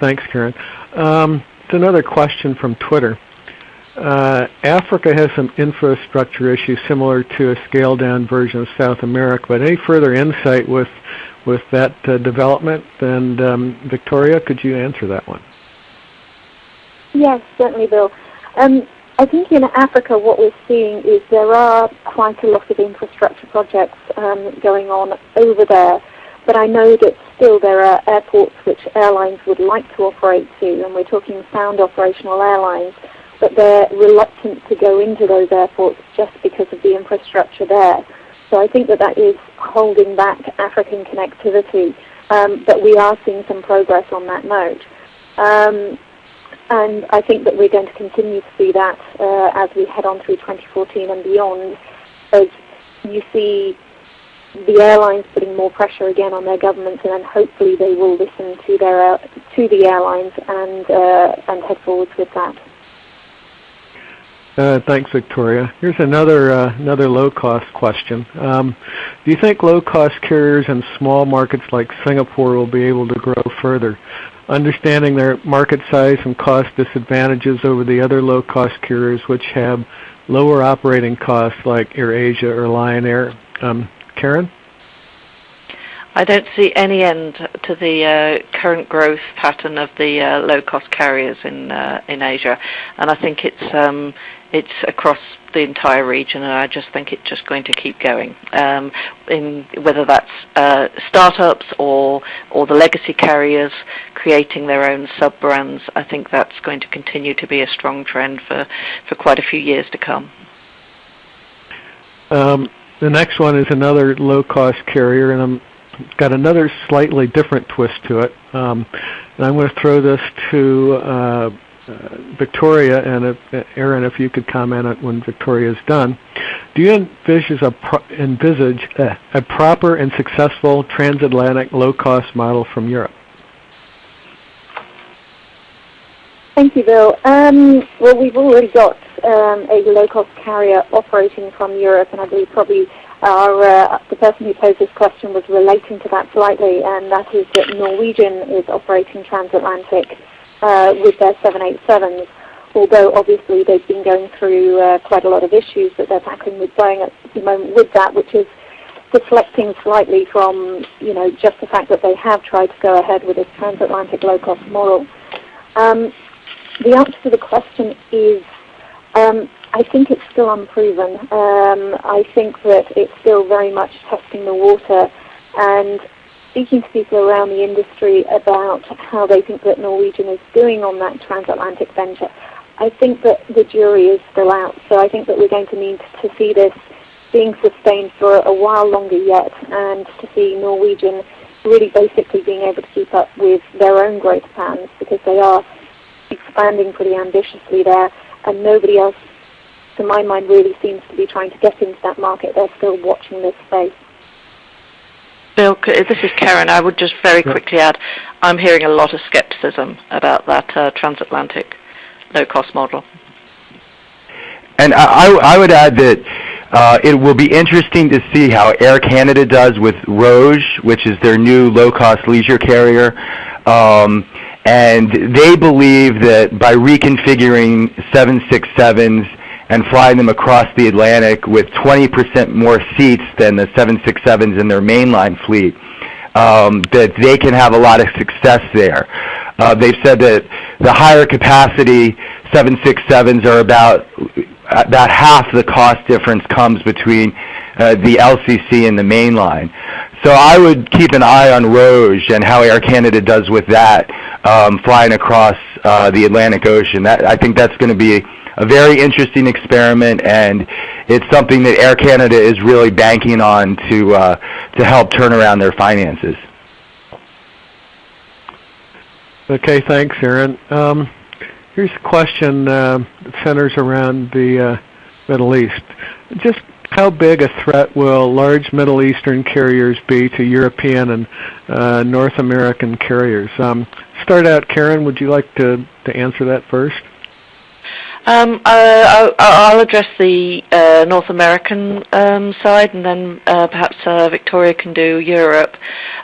Thanks, Karen. It's another question from Twitter. Africa has some infrastructure issues similar to a scaled-down version of South America, but any further insight with that development? And Victoria, could you answer that one? Yes, certainly, Bill. I think in Africa what we're seeing is there are quite a lot of infrastructure projects going on over there, but I know that still there are airports which airlines would like to operate to, and we're talking sound operational airlines, but they're reluctant to go into those airports just because of the infrastructure there. So I think that is holding back African connectivity, but we are seeing some progress on that note. And I think that we're going to continue to see that as we head on through 2014 and beyond, as you see the airlines putting more pressure again on their governments, and then hopefully they will listen to the airlines and head forwards with that. Thanks, Victoria. Here's another low-cost question. Do you think low-cost carriers in small markets like Singapore will be able to grow further, understanding their market size and cost disadvantages over the other low-cost carriers which have lower operating costs like AirAsia or Lion Air? Karen? I don't see any end to the current growth pattern of the low-cost carriers in Asia, and I think it's across the entire region, and I just think it's just going to keep going. In whether that's startups or the legacy carriers creating their own sub-brands, I think that's going to continue to be a strong trend for quite a few years to come. The next one is another low-cost carrier, and it's got another slightly different twist to it. And I'm going to throw this to Victoria, and Aaron, if you could comment on it when Victoria's done. Do you envisage a proper and successful transatlantic low-cost model from Europe? Thank you, Bill. Well, we've already got a low-cost carrier operating from Europe, and I believe probably the person who posed this question was relating to that slightly, and that is that Norwegian is operating transatlantic with their 787s, although obviously they've been going through quite a lot of issues that they're tackling with Boeing at the moment with that, which is deflecting slightly from just the fact that they have tried to go ahead with this transatlantic low-cost model. The answer to the question is I think it's still unproven. I think that it's still very much testing the water, and speaking to people around the industry about how they think that Norwegian is doing on that transatlantic venture, I think that the jury is still out. So I think that we're going to need to see this being sustained for a while longer yet, and to see Norwegian really basically being able to keep up with their own growth plans, because they are expanding pretty ambitiously there, and nobody else, to my mind, really seems to be trying to get into that market. They're still watching this space. Bill, this is Karen. I would just very quickly add, I'm hearing a lot of skepticism about that transatlantic low-cost model. And I would add that it will be interesting to see how Air Canada does with Rouge, which is their new low-cost leisure carrier. And they believe that by reconfiguring 767s and flying them across the Atlantic with 20% more seats than the 767s in their mainline fleet, that they can have a lot of success there. They've said that the higher capacity 767s are about half the cost difference comes between the LCC and the mainline. So I would keep an eye on Rouge and how Air Canada does with that, flying across the Atlantic Ocean. I think that's going to be a very interesting experiment, and it's something that Air Canada is really banking on to help turn around their finances. Okay, thanks, Aaron. Here's a question that centers around the Middle East. Just how big a threat will large Middle Eastern carriers be to European and North American carriers? Start out, Karen, would you like to answer that first? I'll address the North American side, and then perhaps Victoria can do Europe.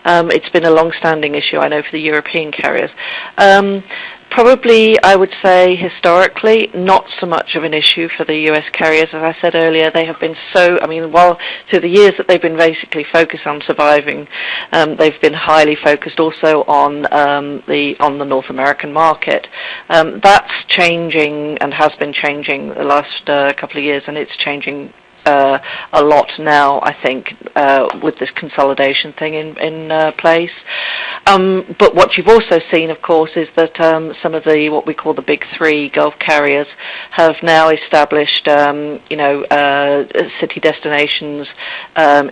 It's been a long-standing issue, I know, for the European carriers. Probably, I would say, historically, not so much of an issue for the U.S. carriers. As I said earlier, they have been while through the years that they've been basically focused on surviving, they've been highly focused also on the North American market. That's changing and has been changing the last couple of years, and it's changing a lot now, I think, with this consolidation thing in place. But what you've also seen, of course, is that some of what we call the big three Gulf carriers have now established, city destinations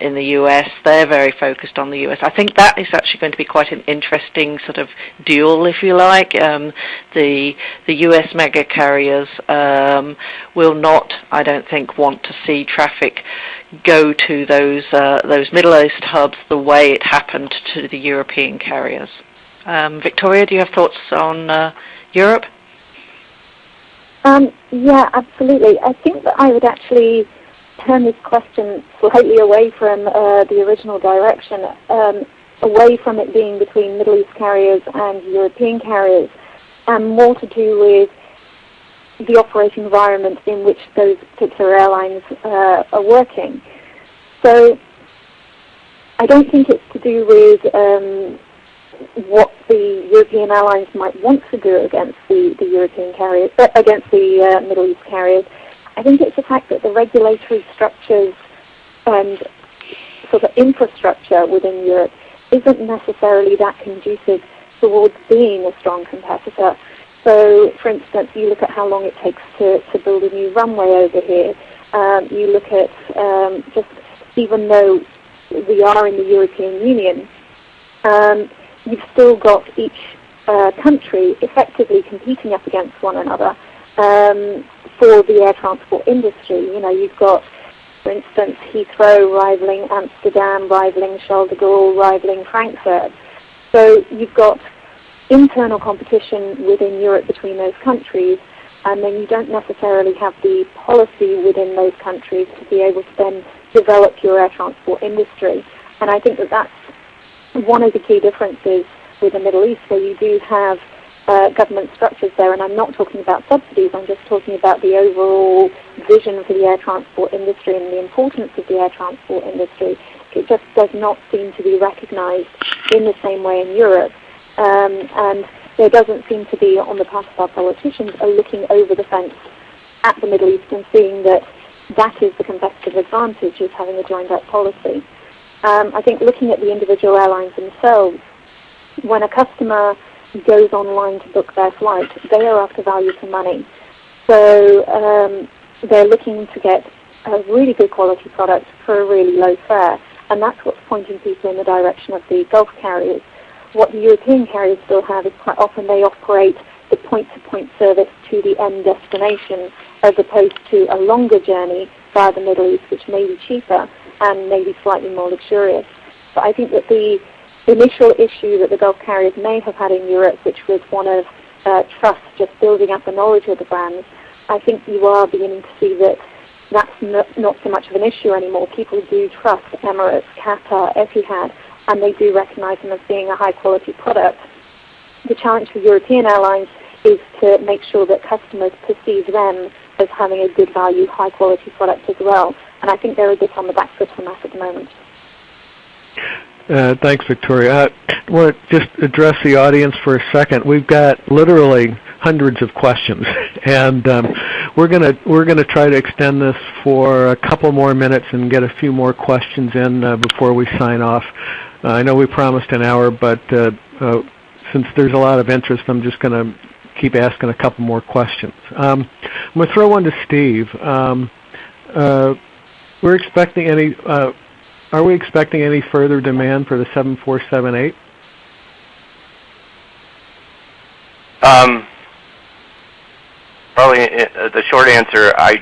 in the U.S. They're very focused on the U.S. I think that is actually going to be quite an interesting sort of duel, if you like. The U.S. mega carriers will not, I don't think, want to see traffic go to those Middle East hubs the way it happened to the European carriers. Victoria, do you have thoughts on Europe? Yeah, absolutely. I think that I would actually turn this question slightly away from the original direction, away from it being between Middle East carriers and European carriers, and more to do with the operating environment in which those particular airlines are working. So I don't think it's to do with what the European airlines might want to do against the European carriers, against the Middle East carriers. I think it's the fact that the regulatory structures and sort of infrastructure within Europe isn't necessarily that conducive towards being a strong competitor. So, for instance, you look at how long it takes to build a new runway over here. You look at just even though we are in the European Union, you've still got each country effectively competing up against one another for the air transport industry. You know, you've got, for instance, Heathrow rivaling Amsterdam, rivaling Charles de Gaulle, rivaling Frankfurt. So you've got internal competition within Europe between those countries, and then you don't necessarily have the policy within those countries to be able to then develop your air transport industry. And I think that that's one of the key differences with the Middle East, where you do have government structures there, and I'm not talking about subsidies, I'm just talking about the overall vision for the air transport industry and the importance of the air transport industry. It just does not seem to be recognized in the same way in Europe. And there doesn't seem to be, on the part of our politicians, a looking over the fence at the Middle East and seeing that that is the competitive advantage of having a joined-up policy. I think looking at the individual airlines themselves, when a customer goes online to book their flight, they are after value for money. So they're looking to get a really good quality product for a really low fare, and that's what's pointing people in the direction of the Gulf carriers. What the European carriers still have is quite often they operate the point-to-point service to the end destination, as opposed to a longer journey via the Middle East, which may be cheaper and maybe slightly more luxurious. I think that the initial issue that the Gulf carriers may have had in Europe, which was one of trust, just building up the knowledge of the brands, I think you are beginning to see that that's not so much of an issue anymore. People do trust Emirates, Qatar, Etihad, and they do recognize them as being a high-quality product. The challenge for European airlines is to make sure that customers perceive them as having a good value, high-quality product as well. And I think they're a bit on the back foot on that at the moment. Thanks, Victoria. I want to just address the audience for a second. We've got literally hundreds of questions, and we're gonna try to extend this for a couple more minutes and get a few more questions in before we sign off. I know we promised an hour, but since there's a lot of interest, I'm just going to keep asking a couple more questions. I'm going to throw one to Steve. We're expecting any. Are we expecting any further demand for the 747-8? Probably the short answer, I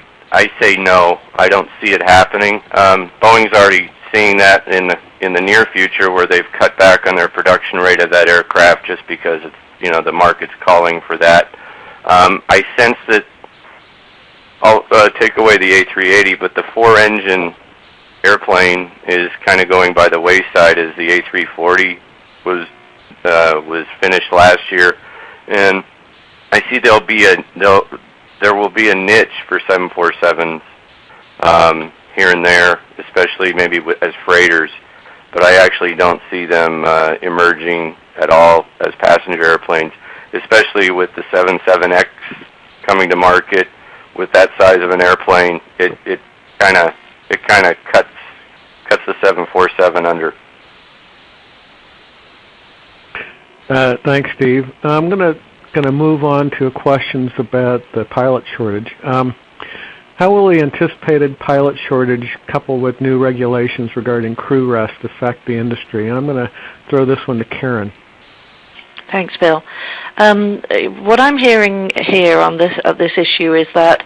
say no. I don't see it happening. Boeing's already seeing that in the near future, where they've cut back on their production rate of that aircraft just because it's the market's calling for that. I sense that I'll take away the A380, but the 4-engine airplane is kind of going by the wayside as the A340 was finished last year, and I see there will be a niche for 747s here and there, especially maybe as freighters, but I actually don't see them emerging at all as passenger airplanes, especially with the 77X coming to market. With that size of an airplane, it kind of cuts the 747 under. Thanks, Steve. I'm going to move on to questions about the pilot shortage. How will the anticipated pilot shortage, coupled with new regulations regarding crew rest, affect the industry? And I'm going to throw this one to Karen. Thanks, Bill. What I'm hearing here on this issue is that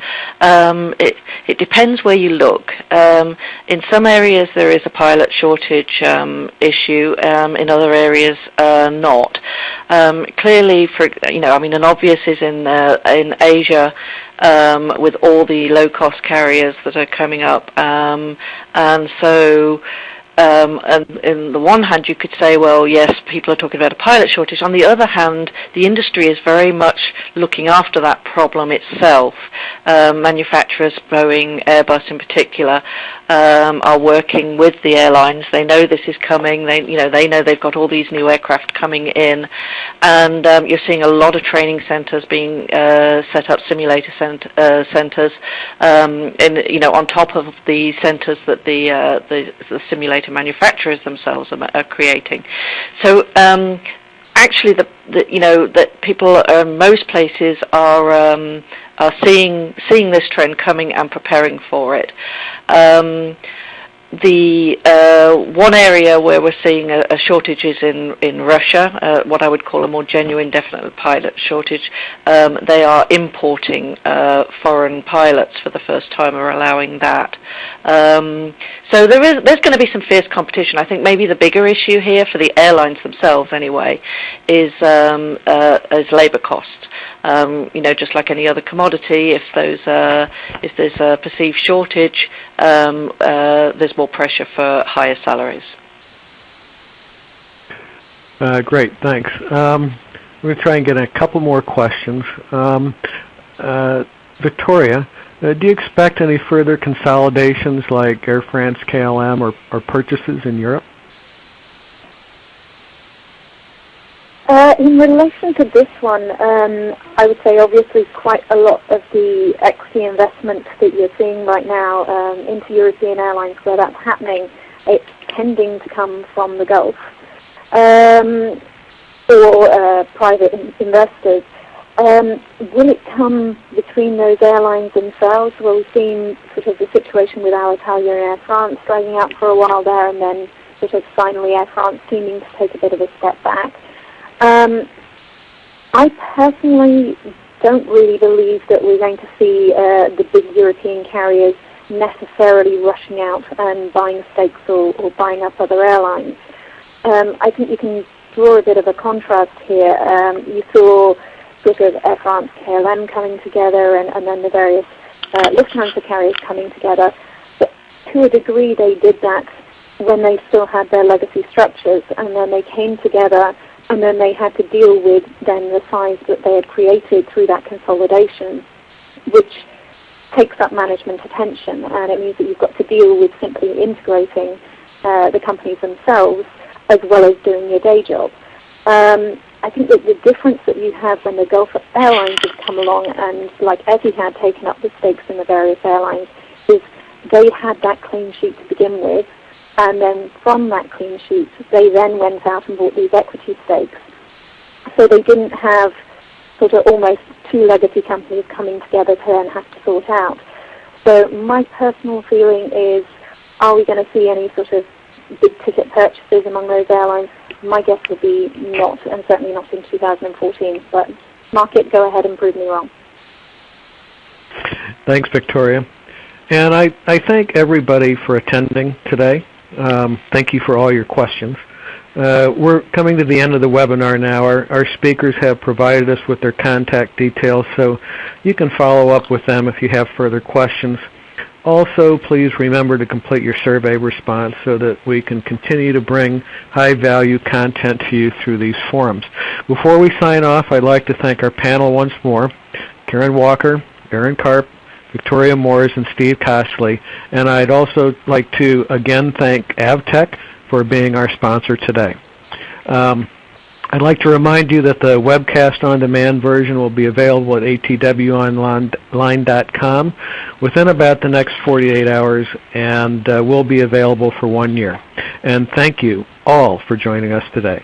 it depends where you look. In some areas there is a pilot shortage issue. In other areas, not. Clearly, an obvious is in Asia with all the low-cost carriers that are coming up, and so. And on the one hand, you could say, well, yes, people are talking about a pilot shortage. On the other hand, the industry is very much looking after that problem itself. Manufacturers, Boeing, Airbus in particular, are working with the airlines. They know this is coming. They know they've got all these new aircraft coming in, and you're seeing a lot of training centers being set up, simulator centers, on top of the centers that the simulator manufacturers themselves are creating. So actually, that people most places are seeing this trend coming and preparing for it. The one area where we're seeing a shortage is in Russia, what I would call a more genuine, definite pilot shortage. They are importing foreign pilots for the first time, or allowing that. So there's going to be some fierce competition. I think maybe the bigger issue here for the airlines themselves, anyway, is labor costs. Just like any other commodity, if there's a perceived shortage, there's more pressure for higher salaries. Great, thanks. I'm going to try and get a couple more questions. Victoria, do you expect any further consolidations like Air France, KLM, or purchases in Europe? In relation to this one, I would say obviously quite a lot of the equity investment that you're seeing right now into European airlines, where that's happening, it's tending to come from the Gulf or private investors. Will it come between those airlines themselves? Well, we've seen sort of the situation with Alitalia and Air France dragging out for a while there, and then sort of finally Air France seeming to take a bit of a step back. I personally don't really believe that we're going to see the big European carriers necessarily rushing out and buying stakes or buying up other airlines. I think you can draw a bit of a contrast here. You saw sort of Air France, KLM coming together, and then the various Lufthansa carriers coming together. But to a degree, they did that when they still had their legacy structures, and then they came together, and then they had to deal with then the size that they had created through that consolidation, which takes up management attention, and it means that you've got to deal with simply integrating the companies themselves as well as doing your day job. I think that the difference that you have when the Gulf Airlines have come along and like Etihad taken up the stakes in the various airlines is they had that clean sheet to begin with, and then from that clean sheet they then went out and bought these equity stakes. So they didn't have sort of almost two legacy companies coming together to then have to sort out. So my personal feeling is, are we going to see any sort of big ticket purchases among those airlines? My guess would be not, and certainly not in 2014. But market, go ahead and prove me wrong. Thanks, Victoria. And I thank everybody for attending today. Thank you for all your questions. We're coming to the end of the webinar now. Our speakers have provided us with their contact details, so you can follow up with them if you have further questions. Also, please remember to complete your survey response so that we can continue to bring high-value content to you through these forums. Before we sign off, I'd like to thank our panel once more, Karen Walker, Aaron Karp, Victoria Moores, and Steve Costley. And I'd also like to again thank Avtec for being our sponsor today. I'd like to remind you that the webcast on-demand version will be available at atwonline.com within about the next 48 hours and will be available for 1 year. And thank you all for joining us today.